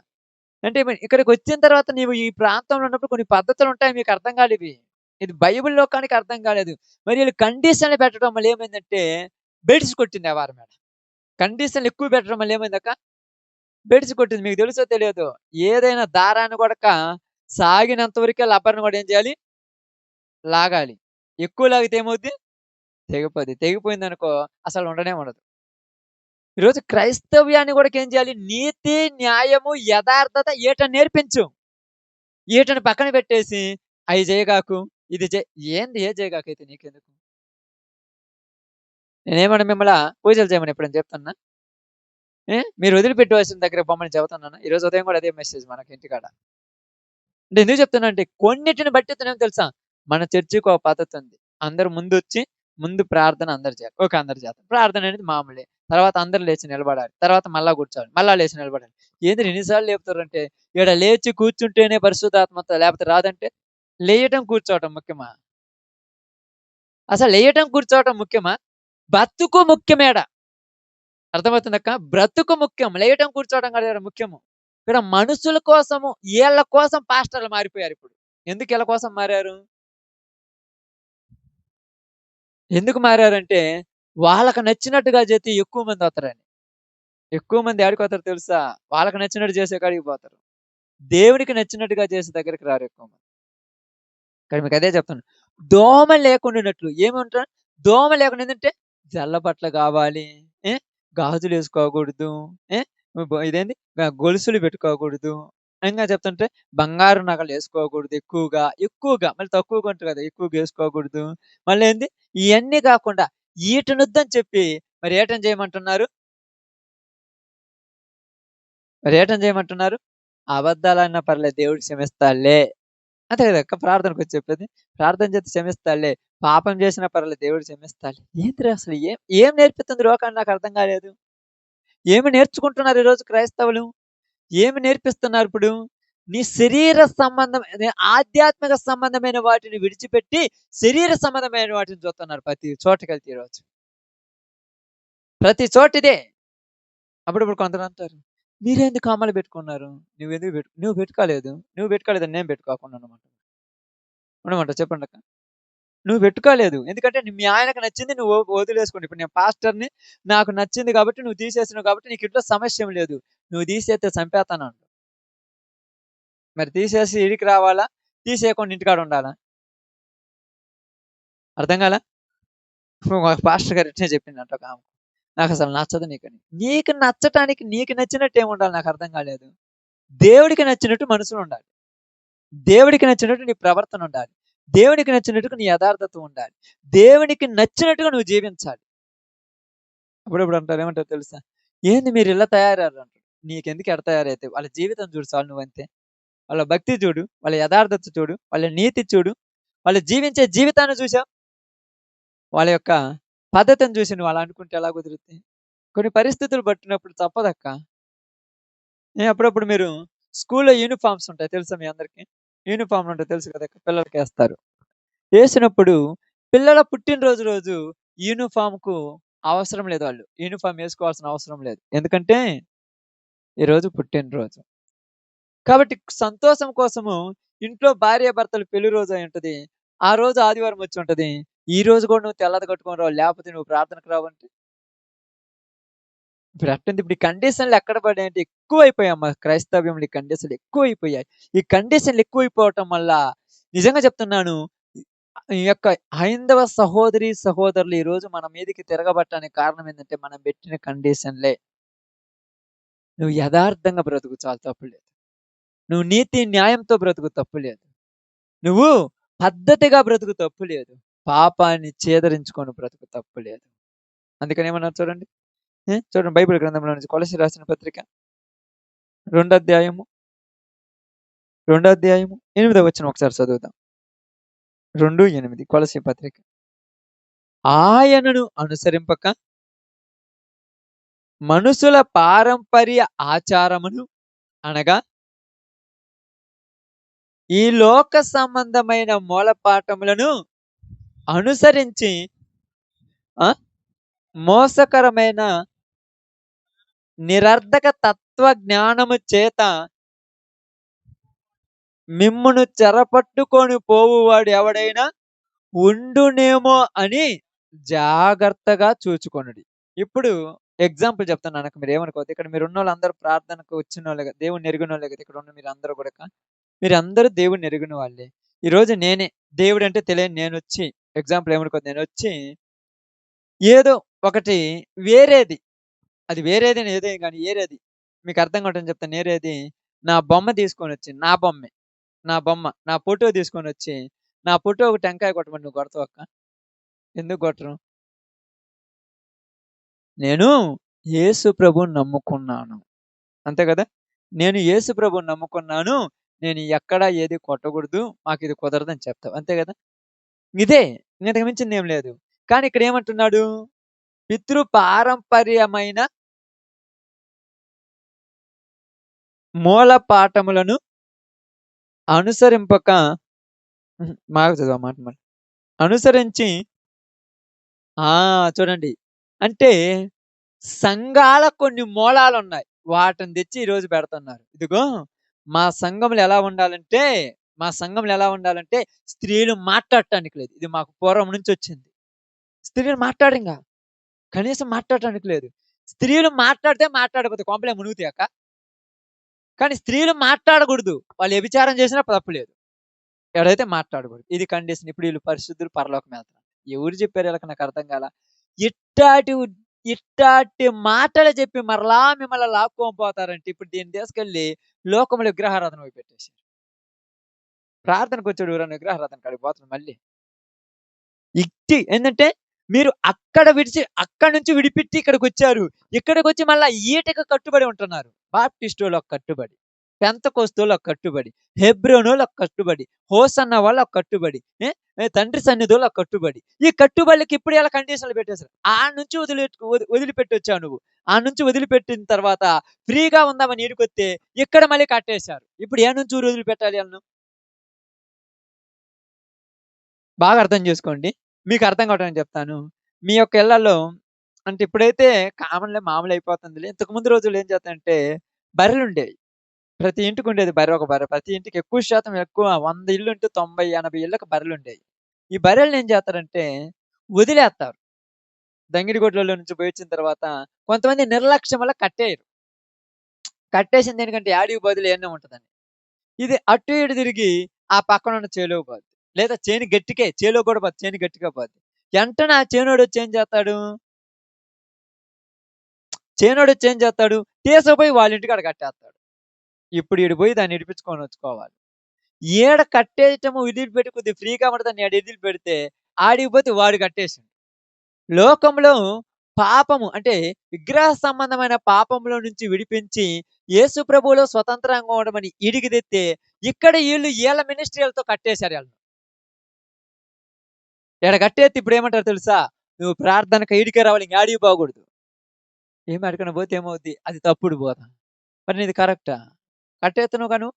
అంటే ఇక్కడికొచ్చిన తర్వాత నీవు ఈ ప్రాంతంలో ఉన్నప్పుడు కొన్ని పద్ధతులుంటాయి మీకు అర్థం కానివి. ఇది బైబిల్ లోకానికి అర్థం కాలేదు. మరి ఈళ్ళు కండిషన్‌లు పెట్టడం వల్ల ఏమైందంటే బెడిసి కొట్టింది ఆ వారి మీద. కండిషన్‌లు ఎక్కువ పెట్టడం వల్ల ఏమైందక్క? బెడిసి కొట్టింది. మీకు తెలుసో తెలియదో ఏదైనా దారాన్ని గనక సాగినంత వరకే లబ్బర్‌ని కూడా ఏం చేయాలి? లాగాలి. ఎక్కువ లాగితే ఏమవుద్ది? తెగిపోద్ది. తెగిపోయిందనుకో అసలు ఉండనే ఉండదు. ఈరోజు క్రైస్తవ్యాన్ని గూడా ఏం చేయాలి? నీతి, న్యాయము, యథార్థత ఈటని నేర్పించు. ఈటని పక్కన పెట్టేసి, అయి జేయగాకు, ఇది ఏంది ఏది జేయగాకైతే నీకెందుకు? నేనేమన్నా పూజలు చేయమని ఎప్పుడైనా చెప్తున్నా? మీరు వదిలిపెట్టవలసిన దగ్గర పొమ్మని చెబుతున్నానా? ఈరోజు ఉదయం గూడా అదే మెసేజ్ మనకి ఇంటికాడ. అంటే ఎందుకు చెప్తున్నా అంటే కొన్నిటిని బట్టి ఇతనేం తెలుసా? మన చర్చికి ఒక పద్ధతుంది. అందరూ ముందొచ్చి, ముందు ప్రార్థన అందరూ చేయాలి. ఓకే. అందరూ చేద్దాం. ప్రార్థన అనేది మామూలే. తర్వాత అందరూ లేచి నిలబడాలి. తర్వాత మళ్ళా కూర్చోవాలి. మళ్ళా లేచి నిలబడాలి. ఏందిరా ఎన్ని సార్లు లేపుతారంటే, ఈడ లేచి కూర్చుంటేనే పరిశుద్ధాత్మ వస్తది. లేకపోతే రాదంటే? లేయటం, కూర్చోవటం ముఖ్యమా? అసలు లేయటం, కూర్చోవటం ముఖ్యమా? బతుకు ముఖ్యమీడ. అర్థమవుతుందక్క? బ్రతుకు ముఖ్యం. లేయటం, కూర్చోవడం కాదు ఈడ ముఖ్యము. ఇక్కడ మనుషుల కోసము, ఈళ్ళ కోసం పాస్టర్‌లు మారిపోయారిప్పుడు. ఎందుకు ఈళ్ళ కోసం మారారు? ఎందుకు మారారంటే, వాళ్ళకి నచ్చినట్టుగా చేస్తే ఎక్కువ మందొత్తారని. ఎక్కువ మంది ఏడికొత్తారో తెలుసా? వాళ్ళకి నచ్చినట్టు చేసే కాడికి పోతారు. దేవునికి నచ్చినట్టుగా చేసే దగ్గరికి రారు ఎక్కువ మంది. ఇక్కడ మీకదే చెప్తున్నా. దోమ లేకుండున్నట్లు ఏమంటారు? దోమ లేకుండా ఏందంటే, తెల్ల బట్టలు గావాలి. ఏ గాజులేసుకోకూడదు. ఏ ఇదేంది గొలుసులు పెట్టుకోకూడదు. ఇంగా చెప్తుంటే బంగారు నగలేసుకోకూడదు ఎక్కువగా. ఎక్కువగా మళ్ళీ తక్కువగా ఉంటది కదా! ఎక్కువగా ఏసుకోకూడదు. మళ్ళేంది ఇయన్నీ గాకుండా ఈటనొద్దని చెప్పి మరి ఏటని చేయమంటున్నారు? మరి ఏటని చేయమంటున్నారు? అబద్దాలన్నా పర్లేదు దేవుడు క్షమిస్తాడులే. అంతే గదక్క ప్రార్థనకొచ్చి చెప్పేది. ప్రార్థన చేస్తే క్షమిస్తాడులే. పాపం చేసినా పర్లేదు దేవుడు క్షమిస్తాడులే. ఏందిరా అసలు ఏం నేర్పిస్తుంది లోకానికి నాకర్థం కాలేదు. ఏమి నేర్చుకుంటున్నారు ఈరోజు క్రైస్తవులు? ఏమి నేర్పిస్తున్నారిప్పుడు? నీ శరీర ఆధ్యాత్మిక సంబంధమైన వాటిని విడిచిపెట్టి, శరీర సంబంధమైన వాటిని చూస్తున్నారు ప్రతి చోటకెళ్తే ఈరోజు. ప్రతి చోట ఇదే. అప్పుడప్పుడు కొందరంటారు, "మీరేంది కమ్మలు పెట్టుకున్నారు? నువ్వు పెట్టుకోలేదు. నువ్వు పెట్టుకోలేదని నేను పెట్టుకోకుండా ఉండమంటావా?" ఉండమంటావా చెప్పండక్క? నువ్వు పెట్టుకోలేదు. ఎందుకంటే మీ ఆయనకు నచ్చింది నువ్వు వదిలేసుకోండి. ఇప్పుడు నేను పాస్టర్‌ని, నాకు నచ్చింది కాబట్టి నువ్వు తీసేసినావు కాబట్టి నీకు ఇంట్లో సమస్య ఏం లేదు. నువ్వు తీసేస్తే చంపేస్తానంటావు. మరి తీసేసి ఈడికి రావాలా? తీసేయకుండా ఇంటికాడ ఉండాలా? అర్థం కాలా? మా పాస్టర్ గారు ఇట్లే చెప్పిందంట ఒకామె. నాకసలు నచ్చదు నీకని. నీకు నచ్చటానికి నీకు నచ్చినట్టు ఏముండాలి నాకు అర్థం కాలేదు. దేవుడికి నచ్చినట్టు మనుషులుండాలి. దేవుడికి నచ్చినట్టు నీ ప్రవర్తన ఉండాలి. దేవునికి నచ్చినట్టుగా నీ యథార్థత ఉండాలి. దేవునికి నచ్చినట్టుగా నువ్వు జీవించాలి. అప్పుడప్పుడు అంటారు ఏమంటారు తెలుసా? ఏంది మీరు ఇలా తయారయ్యారు అంటారు. నీకెందుకు ఎట్ట తయారైతే వాళ్ళ జీవితం చూడు చాలు నువ్వంతే. వాళ్ళ భక్తి చూడు, వాళ్ళ యథార్థత చూడు, వాళ్ళ నీతి చూడు, వాళ్ళు జీవించే జీవితాన్ని చూసావు. వాళ్ళ యొక్క పద్ధతిని చూసి నువ్వు అలా అనుకుంటే ఎలా కుదురుద్ది? కొన్ని పరిస్థితులు పట్టినప్పుడు తప్పదక్క. అప్పుడప్పుడు మీరు స్కూల్‌లో యూనిఫార్మ్స్ ఉంటాయి తెలుసా మీ అందరికి? యూనిఫార్మ్‌లు ఉంటాయి తెలుసు కదా! పిల్లలకేస్తారు. ఏసినప్పుడు పిల్లల పుట్టినరోజు రోజు యూనిఫార్మ్‌కు అవసరం లేదు వాళ్ళు. యూనిఫార్మ్ ఏసుకోవాల్సిన అవసరం లేదు. ఎందుకంటే ఈరోజు పుట్టినరోజు. కాబట్టి సంతోషం కోసము ఇంట్లో భార్యాభర్తలు పెళ్లి రోజు అయ్యుంటది. ఆ రోజు ఆదివారం వచ్చుంటది. ఈ రోజు కూడా నువ్వు తెల్లది కట్టుకొని రావాలి. లేకపోతే నువ్వు ప్రార్థనకు రావంటే ఇప్పుడు ఎట్టుంది ఇప్పుడు ఈ కండిషన్‌లు ఎక్కడ పడ్డాయంటే ఎక్కువైపోయాయమ్మా క్రైస్తవ్యంలో ఈ కండిషన్‌లు ఎక్కువైపోయాయి. ఈ కండిషన్‌లు ఎక్కువైపోవటం వల్ల నిజంగా చెప్తున్నాను. ఈ యొక్క హైందవ సహోదరి, సహోదరులు ఈరోజు మన మీదకి తిరగబడటానికి కారణం ఏందంటే మనం పెట్టిన కండిషన్‌లే. నువ్వు యథార్థంగా బ్రతుకు చాలు తప్పులేదు. నువ్వు నీతి న్యాయంతో బ్రతుకు తప్పులేదు. నువ్వు పద్ధతిగా బ్రతుకు తప్పులేదు. పాపాన్ని చేదరించుకొని బ్రతుకు తప్పులేదు. అందుకని ఏమన్నారు చూడండి. చూడండి బైబిల్ గ్రంథంలో నుంచి కొలస్సీ రాసిన పత్రిక 2 అధ్యాయము 8వ వచనం ఒకసారి చదువుదాం. 2:8 కొలస్సీ పత్రిక. ఆయనను అనుసరింపక మనుషుల పారంపర్య ఆచారమును అనగా ఈ లోక సంబంధమైన మూలపాఠములను అనుసరించి మోసకరమైన నిరర్ధక తత్వ జ్ఞానము చేత మిమ్మును చెరపట్టుకొని పోవువాడు ఎవడైనా ఉండునేమో అని జాగ్రత్తగా చూచుకొనుడి. ఇప్పుడు ఎగ్జాంపుల్ చెప్తున్నాను మీరు ఏమనుకోవద్దు. ఇక్కడ మీరు ఉన్నోళ్ళందరూ ప్రార్థనకు వచ్చినోళ్ళే కదా, దేవుణ్ణి ఎరిగినోళ్ళే కదా ఇక్కడ ఉన్న మీరందరూ కూడాక. మీరందరూ దేవుణ్ణి ఎరిగిన వాళ్ళే. ఈరోజు నేనే దేవుడంటే తెలియని నేనొచ్చి ఎగ్జాంపుల్ ఏమనుకోవద్దు. నేనొచ్చి ఏదో ఒకటి వేరేది, అది వేరేది ఏదేం గాని ఏరేది మీకు అర్థం కావటం చెప్తాను. ఏరేది నా బొమ్మ తీసుకొనొచ్చి నా బొమ్మ, నా ఫోటో తీసుకొనొచ్చి నా ఫోటోకి టెంకాయ కొట్టమని నువ్వు కొడతావా అక్క? ఎందుకు కొట్టరు? నేను యేసు ప్రభువుని నమ్ముకున్నాను. అంతే కదా! నేను యేసు ప్రభువుని నమ్ముకున్నాను. నేను ఎక్కడ ఏది కొట్టకూడదు. మాకిది కుదరదని చెప్తావు. అంతే కదా! ఇదే. ఇంతకు మించిందేం లేదు. కానీ ఇక్కడ ఏమంటున్నాడు? పితృ పారంపర్యమైన మూల పాఠములను అనుసరింపక బాగా చదువు ఆ మాట మళ్ళీ. అనుసరించి చూడండి. అంటే సంఘాల కొన్ని మూలాలున్నాయి. వాటిని తెచ్చి ఈరోజు పెడుతున్నారు. ఇదిగో మా సంఘములు ఎలా ఉండాలంటే స్త్రీలు మాట్లాడటానికి లేదు. ఇది మాకు పూర్వం నుంచి వచ్చింది. స్త్రీలు మాట్లాడరింగా. కనీసం మాట్లాడటానికి లేదు. స్త్రీలు మాట్లాడితే మాట్లాడకపోతే కొంపలే మునుగుతాయి అక్క. కానీ స్త్రీలు మాట్లాడకూడదు. వాళ్ళు వ్యభిచారం చేసినా తప్పులేదు. ఎవరైతే మాట్లాడకూడదు. ఇది కండిషన్. ఇప్పుడు వీళ్ళు పరిశుద్ధులు పరలోకం వెళ్తున్నారు. ఎవరు చెప్పారు వీళ్ళకి నాకు అర్థం కాల. ఇట్టాటి మాటలు చెప్పి మరలా మిమ్మల్ని లాక్కొని పోతారంటే ఇప్పుడు దీన్ని తీసుకెళ్ళి లోకంలో విగ్రహారాధన పోయి పెట్టేశారు. ప్రార్థనకు వచ్చాడు ఎవరన్నా విగ్రహారాధన కాడికి పోతారు మళ్ళీ. ఏంటంటే మీరు అక్కడి నుంచి విడిపెట్టి ఇక్కడికి వచ్చారు. ఇక్కడికి వచ్చి మళ్ళా ఈటకు కట్టుబడి ఉంటున్నారు. బాప్టిస్టోళ్ళకు కట్టుబడి, పెంతెకోస్తోళ్ళకు కట్టుబడి, హెబ్రోనోళ్ళకు కట్టుబడి, హోసన్న వాళ్ళకు కట్టుబడి, తండ్రి సన్నిధోళ్ళకు కట్టుబడి. ఈ కట్టుబడికి ఇప్పుడు ఎలా కండిషన్లు పెట్టేశారు. ఆ నుంచి వదిలిపెట్టి వచ్చావు నువ్వు. ఆ నుంచి వదిలిపెట్టిన తర్వాత ఫ్రీగా ఉందామని ఈడికొస్తే ఇక్కడ మళ్ళీ కట్టేశారు. ఇప్పుడు ఏ నుంచి వదిలిపెట్టాలి అన్ను? బాగా అర్థం చేసుకోండి. మీకు అర్థం కావటానికి చెప్తాను. మీ యొక్క ఇళ్లలో అంటే ఇప్పుడైతే మామూలు అయిపోతుందిలే. ఇంతకు ముందు రోజుల్లో ఏం చేస్తారంటే బర్రెలుండేవి. ప్రతి ఇంటికి ఉండేది ఒక బర్రె. ప్రతి ఇంటికి ఎక్కువ శాతం 100 ఇల్లుంటే 90, 80 ఇళ్ళకి బర్రెలుండేవి. ఈ బర్రెల్ని ఏం చేస్తారంటే వదిలేస్తారు. దంగిడిగొడ్లలో నుంచి పోయొచ్చిన తర్వాత కొంతమంది నిర్లక్ష్యం వల్ల కట్టేయరు. కట్టేసింది దేనికంటే యాడికి బదులు ఏడనే ఉంటదని. ఇది అటు ఇటు తిరిగి ఆ పక్కనున్న చేలోకి పోద్ది. లేదా చేను గట్టికే చేలోకి కూడా పోద్ది. చేను గట్టిగా పోద్ది. ఎంటనే ఆ చేనోడొచ్చి ఏం చేస్తాడు? చేనోడొచ్చి ఏం చేస్తాడు? తీసుకుపోయి వాళ్ళ ఇంటికాడ కట్టేస్తాడు. ఇప్పుడు ఈడు పోయి దాన్ని ఇడిపించుకొని వచ్చుకోవాలి. ఈడ కట్టేయటము వదిలిపెట్టి కొద్దిగా ఫ్రీగా ఉంటదని ఈడ వదిలిపెడితే ఆడికి పోతే వాడు కట్టేసిండు. లోకంలో పాపము అంటే విగ్రహ సంబంధమైన పాపంలో నుంచి విడిపించి యేసు ప్రభువులో స్వతంత్రంగా ఉండమని ఈడికి తెత్తే ఇక్కడ ఈళ్ళ మినిస్ట్రీలతో కట్టేశారు ఈళ్ళని. ఈడ కట్టేత్తే ఇప్పుడేమంటారో తెలుసా? నువ్వు ప్రార్థనకు ఈడికే రావాలి ఇంక పోకూడదు. ఏమి ఆడికన్నా పోతే ఏమవుద్ది? అది తప్పుడు బోధ. మరి నీది కరెక్టా? కట్టేత్తన్నావుగా నువ్వు.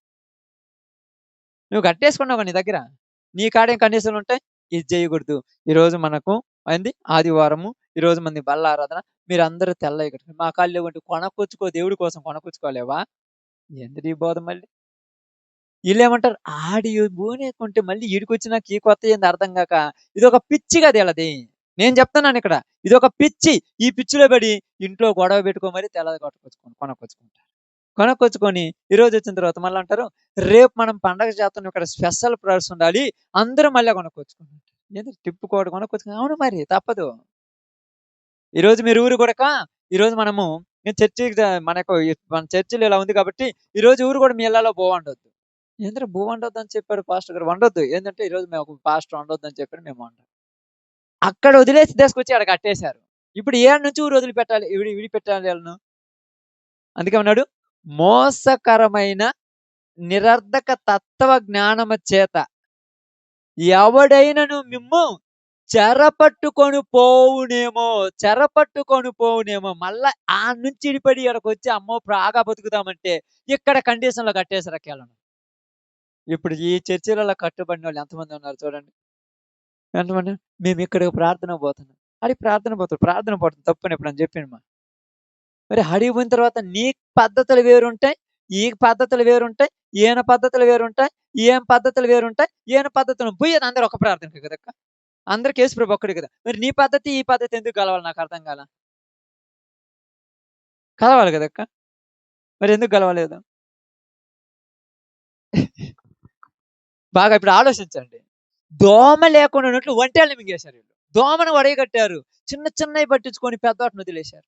నువ్వు కట్టేసుకున్నావుగా నీ దగ్గర. నీ కాడేం కండిషన్లుంటాయి? ఇది చేయకూడదు. ఈరోజు మనకు ఏంది ఆదివారము. ఈరోజు మనది బల్లారాధన. మీరందరూ తెల్లయి కట్టుకొని మా కాళ్ళు లేవంటే కొనకొచ్చుకో దేవుడి కోసం కొనకొచ్చుకోలేవా? ఏందిది ఈ బోధ మళ్ళీ? ఈళ్ళేమంటారు బూనేకుంటే మళ్ళీ ఈడికొచ్చినాక ఈ కొత్తయేంది అర్థం గాక ఇదొక పిచ్చి గదా ఈళ్ళది. నేను చెప్తున్నానిక్కడ. ఇదొక పిచ్చి. ఈ పిచ్చిలో పడి ఇంట్లో గొడవ పెట్టుకొని మరి తెల్లది కొనకొచ్చుకుంటారు. కొనకొచ్చుకొని ఈరోజొచ్చిన తర్వాత మళ్ళా అంటారు, రేపు మనం పండగ చేస్తున్నాం ఇక్కడ స్పెషల్ ప్రైస్ ఉండాలి. అందరూ మళ్ళా కొనుక్కొచ్చుకుంటారు. ఏంది టిప్పుకోటి కొనుక్కొచ్చుకుని అవును మరి తప్పదు. ఈరోజు మీరు ఊరు గూడక ఈరోజు మనము చర్చికి మనకు మన చర్చిలో ఇలా ఉంది కాబట్టి ఈరోజు ఊరు కూడా మీ ఇళ్ళలో వండొద్దు. ఏందిరా వండొద్దు అని చెప్పారు పాస్టర్ గారు. వండొద్దు. ఏందంటే ఈరోజు మేము పాస్టర్ వండొద్దని చెప్పాడు మేము వండం. అక్కడ వదిలేసి తీసుకొచ్చి ఆడ కట్టేశారు. ఇప్పుడు ఏడ నుంచి ఊరు వదిలిపెట్టాలి విడిపెట్టాలి ఆళ్ళను. అందుకే అన్నాడు మోసకరమైన నిరర్ధక తత్వ జ్ఞానము చేత ఎవడైనను మిమ్ము చెరపట్టుకొని పోవునేమో మళ్ళా ఆ నుంచి ఇడిపడి ఇక్కడికొచ్చి అమ్మో బాగా బతుకుదామంటే ఇక్కడ కండిషన్‌లో కట్టేసారు కేళ్ళను. ఇప్పుడు ఈ చర్చిలలో కట్టుబడినోళ్ళు ఎంతమంది ఉన్నారు చూడండి. ఎంతమంది? మేము ఇక్కడికి ప్రార్థనకు పోతున్నాం. ఆడికి ప్రార్థన పోతారు. ప్రార్థన పోవటం తప్పని ఎప్పుడన్నా చెప్పిండు మరి ఆడికి పోయిన తర్వాత నీ పద్ధతులు వేరుంటాయి. ఈ పద్ధతులు వేరుంటాయి. ఈయన పద్ధతులు వేరుంటాయి. ఈయన పద్ధతులు వేరుంటాయి. ఈయన పద్ధతులు పోయేది అందరూ ఒక ప్రార్థనకే కదక్క. అందరికి యేసుప్రభు ఒక్కడే కదా! మరి నీ పద్ధతి, ఈ పద్ధతి ఎందుకు కలవాలి నాకు అర్థం కాల. కలవాలి కదక్క. మరి ఎందుకు కలవలేదు? బాగా ఇప్పుడు ఆలోచించండి. దోమ లేకుండా ఉన్నట్లు ఒంటెల్ని మింగేశారు వీళ్ళు. దోమను వడయగట్టారు. చిన్న చిన్నయి పట్టించుకొని పెద్దవాటిని వదిలేశారు.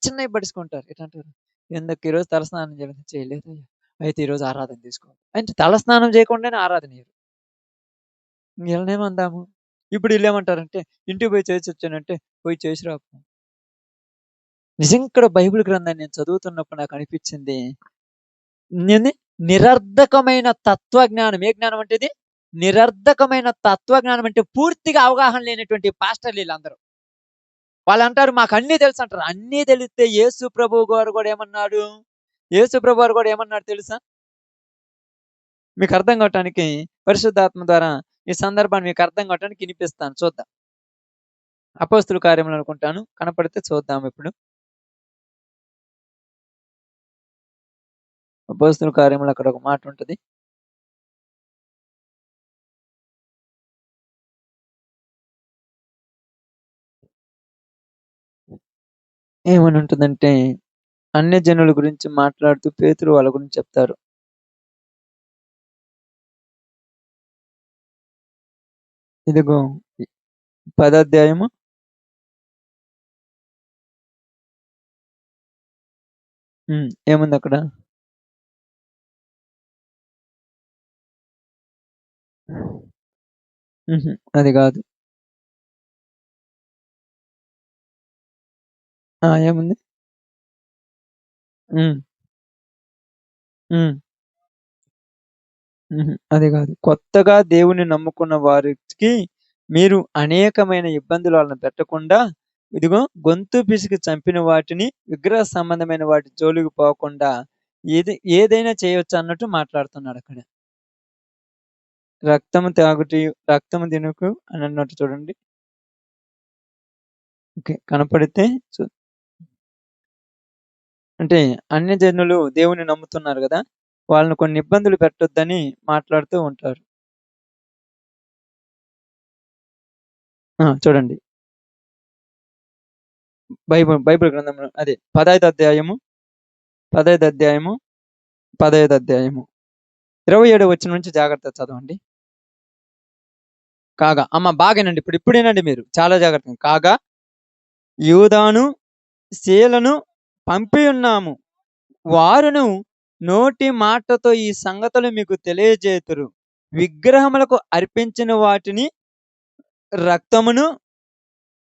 చిన్నయి పట్టించుకుంటారు. ఎటంటారు? ఎందుకు ఈరోజు తలస్నానం చేయలేదయ్యా. అయితే ఈరోజు ఆరాధన తీసుకోవాలి. అంటే తలస్నానం చేయకుండానే ఆరాధనీయరు. ఈళ్ళనేమందాము? ఇప్పుడు ఈళ్ళేమంటారంటే ఇంటికి పోయి చేసొచ్చానంటే పోయి చేసి రాపో. నిజంగా ఇక్కడ బైబిల్ గ్రంథాన్ని నేను చదువుతున్నప్పుడు నాకు అనిపించింది. ఏంది? నిరర్ధకమైన తత్వజ్ఞానం. ఏ జ్ఞానం అంటే ఇది? నిరర్ధకమైన తత్వజ్ఞానం అంటే పూర్తిగా అవగాహన లేనటువంటి పాస్టర్లు ఈళ్ళందరూ. వాళ్ళంటారు మాకు అన్నీ తెలుసు అంటారు. అన్నీ తెలిస్తే యేసు ప్రభువు గారు కూడా ఏమన్నాడు? యేసు ప్రభు వారు కూడా ఏమన్నాడు తెలుసా? మీకు అర్థం కావటానికి పరిశుద్ధాత్మ ద్వారా ఈ సందర్భాన్ని మీకు అర్థం కావటానికి వినిపిస్తాను చూద్దాం. అపోస్తుల కార్యములు అనుకుంటాను. కనపడితే చూద్దాం ఇప్పుడు. అపోస్తుల కార్యములు అక్కడ ఒక మాట ఉంటది. ఏమని ఉంటుందంటే అన్యజనుల గురించి మాట్లాడుతూ పేతురు వాళ్ళ గురించి చెప్తారు. ఇదిగో 10వ అధ్యాయము ఏముంది అక్కడ? అది కాదు. ఏముంది? హ్మ్. హ్మ్. అది కాదు. కొత్తగా దేవుని నమ్ముకున్న వారికి మీరు అనేకమైన ఇబ్బందులు వాళ్ళని పెట్టకుండా, ఇదిగో గొంతు పిసికి చంపిన వాటిని, విగ్రహ సంబంధమైన వాటి జోలికి పోకుండా ఏదైనా చేయొచ్చు అన్నట్టు మాట్లాడుతున్నాడక్కడ. రక్తము తినుకు అని అన్నట్టు చూడండి. ఓకే. కనపడితే అంటే అన్యజనులు దేవుని నమ్ముతున్నారు గదా! వాళ్ళని కొన్ని ఇబ్బందులు పెట్టొద్దని మాట్లాడుతూ ఉంటారు. చూడండి. బైబిల్ గ్రంథంలో అదే 15వ అధ్యాయము, 15వ అధ్యాయము, 15వ అధ్యాయము 27 వచనం నుంచి జాగ్రత్తగా చదవండి. కాగా బాగానండి. ఇప్పుడేనండి మీరు చాలా జాగ్రత్తగా. కాగా యూదాను, శీలను పంపియున్నాము. వారును నోటి మాటతో ఈ సంగతులు మీకు తెలియజేతురు. విగ్రహములకు అర్పించిన వాటిని రక్తమును,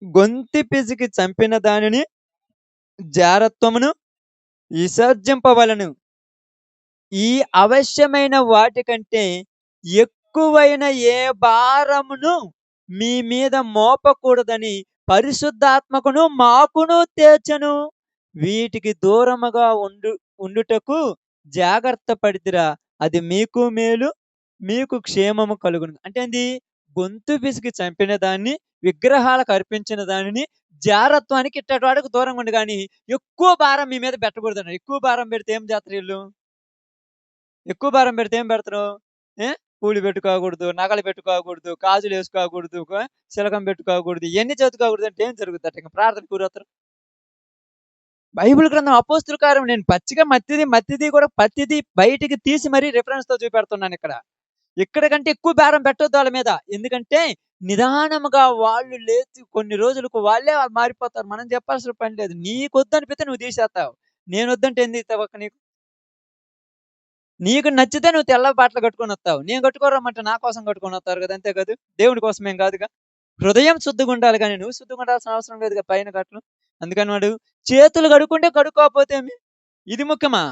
గొంతి పిసికి చంపిన దానిని జారత్వమును విసర్జింపవలెను. ఈ అవశ్యమైన వాటికంటే ఎక్కువైన ఏ భారమును మీ మీద మోపకూడదని పరిశుద్ధాత్మకును మాకును తేచను. వీటికి దూరముగా ఉండుటకు జాగ్రత్త పడితిరా, అది మీకు మేలు, మీకు క్షేమము కలుగును. అంటే ఏంది? గొంతు పిసికి చంపిన దాన్ని, విగ్రహాలకు అర్పించిన దానిని, జారత్వానికి ఇట్టటి వాడికి దూరంగా ఉండు గాని ఎక్కువ భారం మీ మీద పెట్టకూడదన్నారు. ఎక్కువ భారం పెడితే ఏం చేస్తారు వీళ్ళు? ఎక్కువ భారం పెడితే ఏం పెడతారు? పూలు పెట్టుకోకూడదు, నగలు పెట్టుకోకూడదు, గాజులు వేసుకోకూడదు, శిలకం పెట్టుకోకూడదు, ఇవన్నీ చదువుకోకూడదు అంటే ఏం జరుగుతుంది? ఇంక ప్రార్థన కూరవుతారు. బైబిల్ గ్రంథం అపోస్తుల కార్యం నేను పచ్చిగా మత్తిది కూడా ప్రతిది బయటికి తీసి మరీ రిఫరెన్స్ తో చూపెడుతున్నాను ఇక్కడ. ఇక్కడ కంటే ఎక్కువ భారం పెట్టొద్దు వాళ్ళ మీద. ఎందుకంటే నిదానముగా వాళ్ళు లేచి కొన్ని రోజులకు వాళ్ళే మారిపోతారు. మనం చెప్పాల్సిన పని లేదు. నీకు వద్దనిపిస్తే నువ్వు తీసేస్తావు. నేను వద్దంటే ఏం తీస్తావు? నీకు నచ్చితే నువ్వు తెల్ల బట్టలు కట్టుకొని వస్తావు. నేను కట్టుకోరమ్మంటే నా కోసం కట్టుకొని వస్తారు కదా, అంతే కదా. దేవుడి కోసమేం కాదుగా. హృదయం శుద్ధిగా ఉండాలి కానీ నువ్వు శుద్ధిగా ఉండాల్సిన అవసరం లేదుగా పైన కట్లు. అందుకని వాడు చేతులు కడుక్కుంటే కడుక్కోకపోతే ఇది ముఖ్యమా?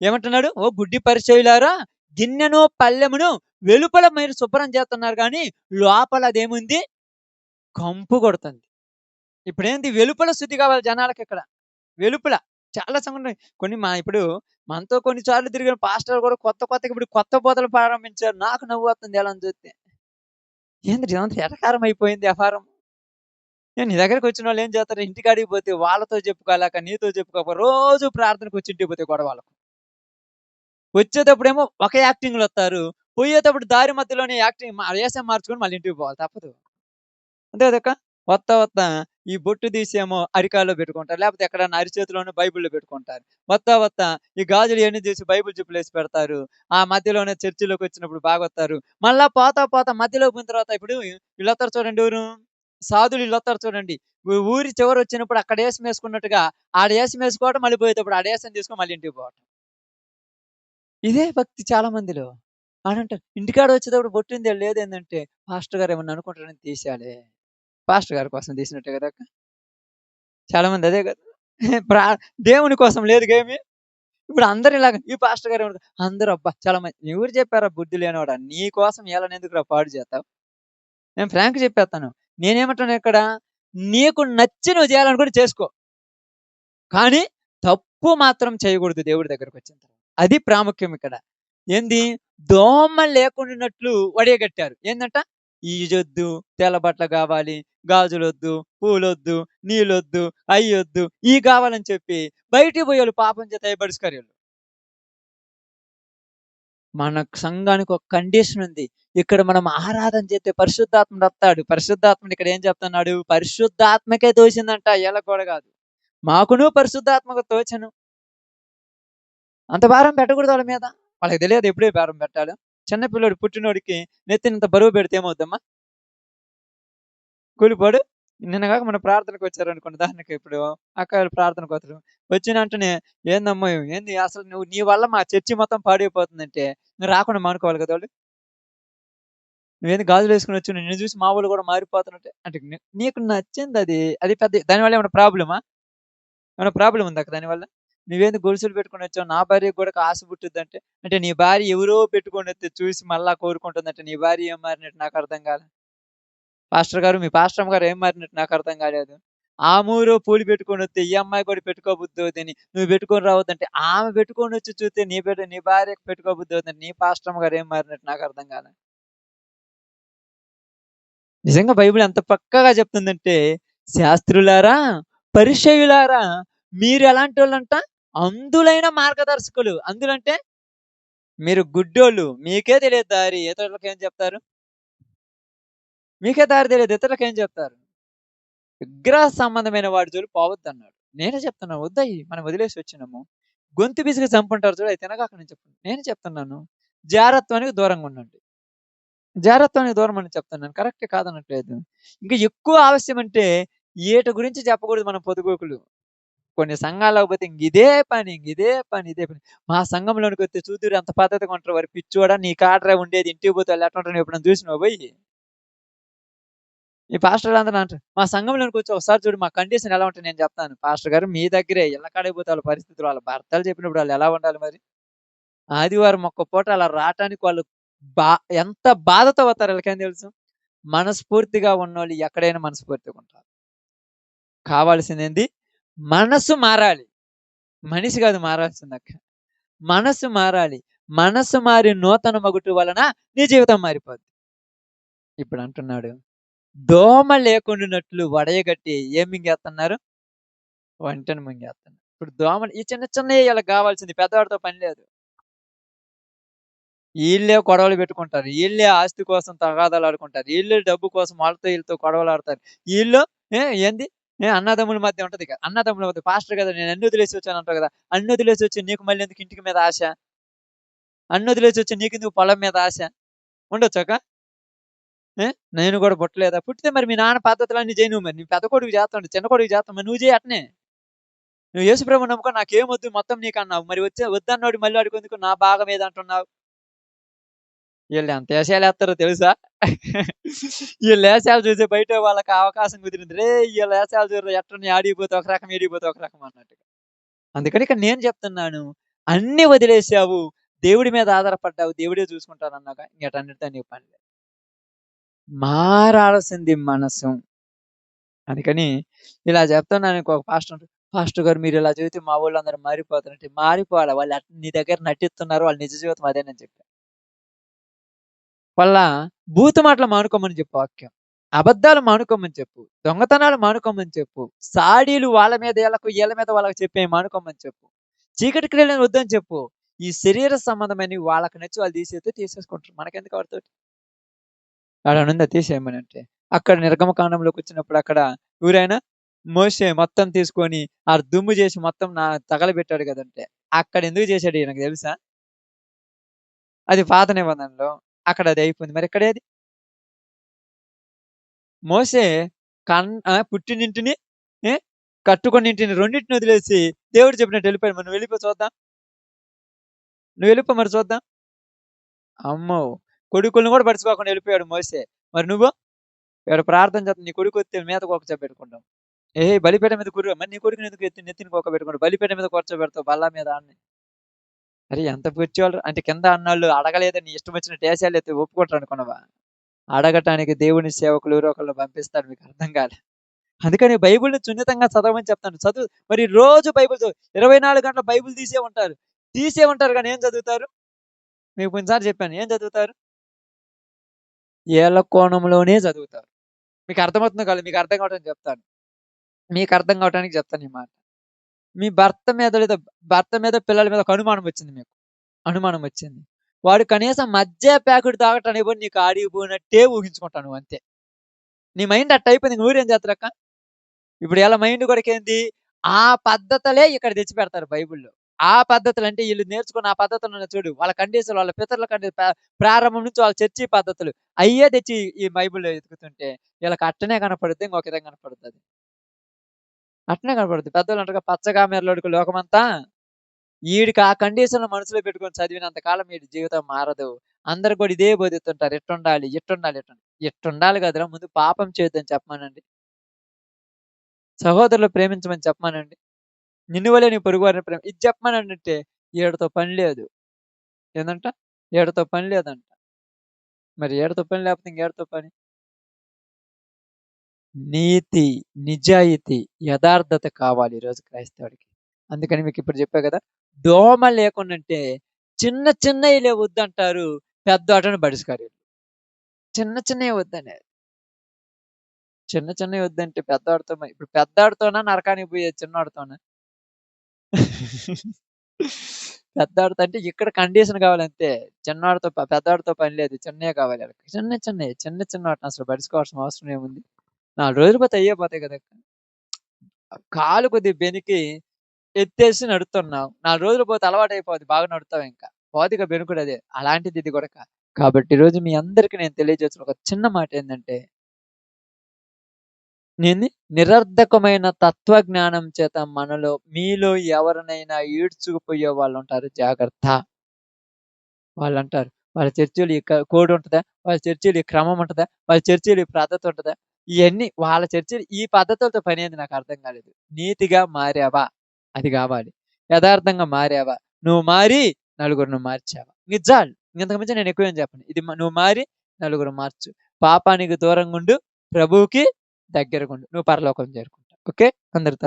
ఏమంటున్నాడు? ఓ గుడ్డి పరిచయులారా, గిన్నెను పల్లెమును వెలుపల మీరు శుభ్రం చేస్తున్నారు కానీ లోపల అదేముంది? కంపు కొడుతుంది. ఇప్పుడేంటి? వెలుపల శుద్ధి కావాలి జనాలకి. ఇక్కడ వెలుపల చాలా సంఘటనలు కొన్ని ఇప్పుడు మనతో కొన్నిసార్లు తిరిగిన పాస్టర్ కూడా కొత్తగా ఇప్పుడు కొత్త బోధలు ప్రారంభించారు. నాకు నవ్వు వస్తుంది ఎలా చూస్తే. ఏంది ఎటకారం అయిపోయింది వ్యవహారం. నీ దగ్గరకు వచ్చిన వాళ్ళు ఏం చేస్తారు? ఇంటికాడికి పోతే వాళ్ళతో చెప్పుకోలేక నీతో చెప్పుకోక రోజు ప్రార్థనకు వచ్చి ఇంటికి పోతే గొడవలకు. వచ్చేటప్పుడేమో ఒక యాక్టింగ్లు వస్తారు, పోయేటప్పుడు దారి మధ్యలోనే యాక్టింగ్ వేసం మార్చుకొని మళ్ళీ ఇంటికి పోవాలి, తప్పదు. అంతే కదక్క. వత్తా ఈ బొట్టు తీసేమో అరికాల్లో పెట్టుకుంటారు, లేకపోతే ఎక్కడన్నా అరిచేతిలోనూ బైబిల్లో పెట్టుకుంటారు. వత్తా ఈ గాజులు ఇవన్నీ తీసి బైబిల్ జిప్పులేసి పెడతారు. ఆ మధ్యలోనే చర్చిలోకి వచ్చినప్పుడు బాగా వస్తారు. మళ్ళా పోతా మధ్యలోకి పోయిన తర్వాత ఇప్పుడు వీళ్ళు వస్తారు చూడండి, ఎవరు సాధులు వీళ్ళు వస్తారు చూడండి. ఊరి చివరి వచ్చినప్పుడు అక్కడ వేసం వేసుకున్నట్టుగా ఆడ వేసం వేసుకోవటం, మళ్ళీ పోయేటప్పుడు ఆడ వేసం తీసుకొని మళ్ళీ ఇంటికి పోవటం. ఇదే భక్తి చాలా మందిలో. ఆడంటారు ఇంటికాడ వచ్చేటప్పుడు బొట్టింది లేదేందంటే పాస్టర్ గారు ఏమన్నా అనుకుంటారని తీసేయాలి. పాస్టర్ గారి కోసం తీసినట్టే కదా. చాలా మంది అదే కదా. దేవుని కోసం లేదు ఏమి. ఇప్పుడు అందరు ఇలాగ ఈ పాస్టర్ గారు అందరూ అబ్బా చాలా మంది. ఎవరు చెప్పారా బుద్ధి లేనివాడా? నీ కోసం ఎందుకురా పాడు చేస్తావు? నేను ఫ్రాంక్ చెప్పేస్తాను. నేనేమంటాను ఇక్కడ, నీకు నచ్చి నువ్వు చేయాలనుకుంటే చేసుకో, కానీ తప్పు మాత్రం చేయకూడదు దేవుడి దగ్గరకు వచ్చిన తర్వాత. అది ప్రాముఖ్యం ఇక్కడ. ఏంది? దోమ లేకుండాన్నట్లు వడియగట్టారు. ఏందంట? ఈజొద్దు, తెల్ల బట్టలు కావాలి, గాజులొద్దు, పూలొద్దు, నీళ్ళొద్దు, అయ్యొద్దు, ఈ కావాలని చెప్పి బయటికి పోయేవాళ్ళు పాపం చేత బడుసుకారు. మన సంఘానికి ఒక కండిషన్ ఉంది. ఇక్కడ మనం ఆరాధన చేస్తే పరిశుద్ధాత్ముడు వస్తాడు. పరిశుద్ధాత్ముడు ఇక్కడ ఏం చెప్తున్నాడు? పరిశుద్ధాత్మకే తోసిందంట, ఎలా కూడా కాదు. మాకును పరిశుద్ధాత్మకు తోచను. అంత భారం పెట్టకూడదు వాళ్ళ మీద. వాళ్ళకి తెలియదు ఎప్పుడే భారం పెట్టాలి. చిన్నపిల్లడు పుట్టినోడికి నెత్తినంత బరువు పెడితే ఏమవుద్దమ్మా? కూలిపోడు. నిన్నగాక మన ప్రార్థనకు వచ్చారనుకోండి, దానికి ఇప్పుడు అక్కలు ప్రార్థనకు వస్తారు. వచ్చిన వెంటనే ఏందమ్మా ఏంది అసలు నువ్వు నీ వల్ల మా చర్చి మొత్తం పాడైపోతుందంటే నువ్వు రాకుండా మానుకోవాలి కదా వాళ్ళు. నువ్వేంది గాజులు వేసుకుని వచ్చి నిన్ను చూసి మా వాళ్ళు కూడా మారిపోతున్నట్టే అంటే నీకు నచ్చింది అది. అది పెద్ద దానివల్ల ఏమైనా ప్రాబ్లమా? ఏమైనా ప్రాబ్లం ఉందా దానివల్ల? నువ్వేంది గొలుసులు పెట్టుకొని వచ్చావు, నా భార్యకు కూడా ఆశ పుట్టుద్దంటే, అంటే నీ భార్య ఎవరో పెట్టుకొని వస్తే చూసి మళ్ళా కోరుకుంటుందంటే నీ భార్య ఏం మారినట్టు నాకు అర్థం కాలే. పాస్టర్ గారు, మీ పాస్టర్ గారు ఏం మారినట్టు నాకు అర్థం కాలేదు. ఆ మూరో పూలు పెట్టుకొని వస్తే ఈ అమ్మాయి కూడా పెట్టుకోబుద్ధి అవుతుంది, నువ్వు పెట్టుకొని రావద్దంటే ఆమె పెట్టుకొని వచ్చి చూస్తే నీ భార్యకు పెట్టుకోబుద్ధి అవుతుంది. నీ పాస్టర్ గారు ఏం మారినట్టు నాకు అర్థం కాలే. నిజంగా బైబిల్ ఎంత పక్కగా చెప్తుందంటే, శాస్త్రులారా, పరిసయ్యులారా, మీరు ఎలాంటి వాళ్ళంట? అంధులైన మార్గదర్శకులు. అందులంటే మీరు గుడ్డోళ్ళు, మీకే తెలియదు దారి, ఇతరులకు ఏం చెప్తారు? మీకే దారి తెలియదు. ఇతరులకేం చెప్తారు? విగ్రహ సంబంధమైన వాడి జోలికి పోవద్దన్నాడు. నేనే చెప్తున్నాను వద్దయి మనం వదిలేసి వచ్చినాము. గొంతు పిసికి చంపుంటారు చూడు అయి తినగాక నేను చెప్పను. నేనే చెప్తున్నాను. జారత్వానికి దూరంగా ఉండండి. జారత్వానికి దూరం అని చెప్తున్నాను. కరెక్టే కాదనట్లేదు. ఇంకా ఎక్కువ ఆలస్యం అంటే ఈట గురించి చెప్పకూడదు మనం పొదుగుకులు. కొన్ని సంఘాల్లోకి పోతే ఇంగిదే పని, ఇంగిదే పని, ఇదే పని. మా సంఘంలోనికొస్తే చూద్దురు ఎంత పద్ధతిగా ఉంటారో ఓరి పిచ్చోడా నీ కాడరా ఉండేది ఇంటికి పోతే వాళ్ళు ఎట్లుంటారో నువ్వు ఎప్పుడైనా చూసినావా బోయి? ఈ పాస్టర్‌లందరూ అంటారు. మా సంఘంలోనికొచ్చి ఒకసారి చూడు మా కండిషన్ ఎలా ఉంటది నేను చెప్తాను. పాస్టర్ గారు మీ దగ్గరే ఇళ్ళ కాడికి పోతే వాళ్ళ పరిస్థితులు వాళ్ళ భర్తలు చెప్పినప్పుడు వాళ్ళు ఎలా ఉండాలి మరి? ఆదివారం ఒక్క పూట అలా రాటానికి వాళ్ళు బా ఎంత బాధతో పోతారో ఈళ్ళకేం తెలుసు? మనస్ఫూర్తిగా ఉన్నోళ్ళు ఎక్కడైనా మనస్ఫూర్తిగా ఉంటారు. కావాల్సిందేంది? మనసు మారాలి. మనిషి కాదు మారాల్సిందక్కడ. మనసు మారాలి. మనసు మారి నూతన మగుటు వలన నీ జీవితం మారిపోద్ది. ఇప్పుడంటున్నాడు, దోమ లేకుండునట్లు వడయగట్టి ఏం మింగేత్తన్నారు? వంటను మింగేత్తన్నారు. ఇప్పుడు దోమలు ఈ చిన్న చిన్నయి ఈళ్ళకి గావాల్సింది. పెద్దవాడితో పని లేదు. ఈళ్ళే గొడవలు పెట్టుకుంటారు. ఈళ్ళే ఆస్తి కోసం తగాదాలాడుకుంటారు. ఈళ్ళే డబ్బు కోసం వాళ్ళతో ఈళ్ళతో గొడవలాడతారు. ఈళ్ళు ఏంది? అన్నదమ్ముల మధ్య ఉంటదిగ. అన్నదమ్ముల మధ్య పాస్టర్ గదా! నేను అన్ని వదిలేసి వచ్చానంటావు గదా! అన్ని వదిలేసొచ్చి నీకు మళ్ళీ ఎందుకు ఇంటికి మీద ఆశ? అన్ని వదిలేసొచ్చి నీకెందుకు పొలం మీద ఆశ? ఉండొచ్చాక? నేను గూడా పుట్టలేదా? పుట్టితే మరి మీ నాన్న పద్ధతులన్నీ జెయి నువ్వు మరి. నీ పెద్ద కొడుకు చేస్తుండు. చిన్న కొడుకు చేస్తావు. మరి నువ్వు జెయి అట్నే. నువ్వు యేసు ప్రభువుని నమ్ముకో నాకేమొద్దు మొత్తం నీకన్నావు. మరి వద్దన్నోడు మళ్ళీ వాడికెందుకు నా భాగం ఏదంటున్నావు? ఈళ్ళెంత ఏషాలేత్తారో తెలుసా? ఈళ్ళేషాలు చూసి బయట వాళ్ళకి అవకాశం కుదిరింది. రేయ్! ఈళ్ళేషాలు చూడురా ఎట్టున్నయి ఆడికి ఒక రకం, ఈడికి ఒక రకం అన్నట్టుగా. అందుకని ఇక్కడ నేను చెప్తున్నాను. అన్నీ వదిలేసావు. దేవుడి మీద ఆధారపడ్డావు. దేవుడే చూసుకుంటానన్నాక ఇంకటన్నిటితో నీకు పని లేదు. మారాల్సింది మనసు. అందుకని ఇలా చెప్తున్నాను ఒక పాస్టర్ అంటాడు, "పాస్టర్ గారు మీరిలా చెబితే మా వోళ్ళందరూ మారిపోతారంటే" మారిపోవాలా వాళ్ళు నీ దగ్గర నటిస్తున్నారు. వాళ్ళ నిజ జీవితం అదేనని చెప్పా. వాళ్ళ బూతు మాటలు మానుకోమని చెప్పు వాక్యం. అబద్ధాలు మానుకోమని చెప్పు. దొంగతనాలు మానుకోమని చెప్పు. సాడీలు వాళ్ళ మీద ఈళ్ళకు, ఈళ్ళ మీద వాళ్ళకి చెప్పేయి మానుకోమని చెప్పు. చీకటి క్రియలను వద్దని చెప్పు. ఈ శరీర సంబంధమైనవి వాళ్ళకి నచ్చి వాళ్ళు తీసేస్తే తీసేసుకుంటారు. మనకెందుకు వాటితోటి? ఆడనుందా తీసేయమనంటే. అక్కడ నిర్గమకాండంలోకొచ్చినప్పుడు అక్కడ ఎవరైనా మోషే మొత్తం తీసుకొని దుమ్ము చేసి మొత్తం తగలబెట్టాడు గదంటే! అక్కడెందుకు చేశాడో ఈయనకు తెలుసా? అది పాత నిబంధనలో. అక్కడ అది అయిపోయింది. మరి ఇక్కడేది? మోషే పుట్టినింటిని ఏ కట్టుకొన్నింటిని రెండిటిని వదిలేసి దేవుడు చెప్పినట్టు వెళ్ళిపోయాడు. మరి నువ్వెళ్ళిపో చూద్దాం. నువ్వెళ్ళిపో మరి చూద్దాం. అమ్మో! కొడుకుల్ని గూడా పట్టించుకోకుండా వెళ్ళిపోయాడు మోషే. మరి నువ్వు? ఈడ ప్రార్థన చేత్తం నీ కొడుకొత్తే మీదకు కూర్చోబెట్టుకుంటాం. బలిపీఠం మీద మరి నీ కొడుకుని ఎందుకు ఎత్తి నెత్తిన కూకోబెట్టుకుంటావు? బలిపీఠం మీద కూర్చోబెడతావు బల్ల మీద ఆడిని. అరే ఎంత పిచ్చోళ్ళు అంటే కింద అన్నోళ్ళు అడగలేదని నీ ఇష్టం వచ్చినట్టు ఏసేయాలెత్తి ఒప్పుకుంటారు అనుకున్నావా? అడగటానికి దేవుని సేవకులు ఎవరో ఒకళ్ళని పంపిస్తాడు మీకు అర్థం కాలే. అందుకని బైబిల్‌ని సున్నితంగా చదవమని చెప్తాను. మరి రోజు బైబిల్ 24 గంటలు బైబిల్ తీసే ఉంటారు. తీసే ఉంటారు గానీ ఏం చదువుతారు? మీకు పోయినసారి చెప్పాను. ఏం చదువుతారు? ఏళ్ళ కోణంలోనే చదువుతారు. మీకు అర్థమవుతుందో కాదో మీకు అర్థం కావటానికి చెప్తాను. మీకు అర్థం కావటానికి చెప్తాను ఈ మాట. మీ భర్త మీద పిల్లల మీద ఒక అనుమానం వచ్చింది మీకు. అనుమానం వచ్చింది. వాడు కనీసం మద్య ప్యాకెట్ తాగటానికి కూడా నీకు ఆడికి పోయినట్టే ఊహించుకుంటావు నువ్వంతే. నీ మైండ్ అట్ట అయిపోయింది. ఇంక మీరేం చేత్తరక్క? ఇప్పుడు ఈళ్ళ మైండ్ గూడాకేంది? ఆ పద్ధతులే ఇక్కడ తెచ్చిపెడతారు బైబిల్‌లో. ఆ పద్ధతులు అంటే ఈళ్ళు నేర్చుకున్న ఆ పద్ధతులున్నాయి చూడు. వాళ్ళ కండిషన్ వాళ్ళ పితరుల ప్రారంభం నుంచి వాళ్ళ చర్చి పద్ధతులు. అయ్యే తెచ్చి ఈ బైబిల్‌లో ఎతుకుతుంటే ఈళ్ళకి అట్టనే కనపడుద్ది. ఇంకొక విధంగా కనపడుతది. అట్నే కనపడుద్ది. పెద్దోళ్ళంటారుగా పచ్చగా మెర్లోడుకు లోకమంతా. ఈడికి ఆ కండిషన్‌లో మనసులో పెట్టుకొని చదివినంత కాలం ఈడి జీవితం మారదు. అందరూ కూడా ఇదే బోధిస్తుంటారు. ఇట్టుండాలి, ఇట్టుండాలి, ఇట్టుండాలి. ఇట్టుండాలి కాదురా ముందు పాపం చేయొద్దని చెప్పమనండి. సహోదరులు ప్రేమించమని చెప్పమనండి. నిన్ను వలే నీ పొరుగువారిని ఇది చెప్పమనంటే ఈడతో పని లేదు. ఏందంట? ఈడతో పని లేదంట. మరి ఈడతో పని లేకపోతే ఇంకేడితో పని? నీతి, నిజాయితీ, యథార్థత కావాలి ఈరోజు క్రైస్తవుడికి. అందుకని మీకిప్పుడు చెప్పా గదా! దోమ లేకుండంటే చిన్న చిన్నయిలే వద్దంటారు. పెద్దాటను బడిస్కారు. చిన్న చిన్నయి వద్దనేది. చిన్న చిన్నయి వద్దంటే పెద్దాడితో ఇప్పుడు పెద్దాడితోనా నరకానికి పోయేది చిన్నోడితోనా? పెద్దవాడితో అంటే ఇక్కడ కండిషన్ కావాలంతే. పెద్దవాడితో పని లేదు. చిన్నయే కావాలి ఆళ్ళకి. చిన్న వాటిని అసలు పట్టించుకోవాల్సిన అవసరం ఏముంది? 4 రోజులు పోతే అయ్యే పోతాయి కదా! కాలు కొద్దిగా బెనికి ఎత్తేసి నడుస్తున్నావు. 4 రోజులు పోతే అలవాటయిపోద్ది. బాగా నడుత్తావింక. పోద్దిగా బెణుకుడదే. అలాంటిది ఇది గూడా కాబట్టి ఈరోజు మీ అందరికి నేను తెలియజేస్తున్న ఒక చిన్న మాటేందంటే నిరర్ధకమైన తత్వజ్ఞానం చేత మీలో ఎవరినైనా ఈడ్చుకుపోయే వాళ్ళుంటారు జాగ్రత్త. వాళ్ళంటారు. వాళ్ళ చర్చిలో ఈ కోడ్ ఉంటదా? వాళ్ళ చర్చిలో ఈ క్రమం ఉంటదా? వాళ్ళ చర్చిలో ఈ పద్ధతి ఉంటదా? ఇయన్నీ వాళ్ళ చర్చిలో ఈ పద్ధతులతో పనేంది నాకర్థం కాలేదు. నీతిగా మారావా? అది గావాలి. యథార్థంగా మారావా? నువ్వు మారి నలుగురిని మార్చావా? ఇది చాలు. ఇంతకు మించి నేను ఎక్కువేం చెప్పను. నువ్వు మారి నలుగురిని మార్చు. పాపానికి దూరంగుండు. ప్రభువుకి దగ్గరగుండు. నువ్వు పరలోకం చేరుకుంటావు. ఓకే. అందరి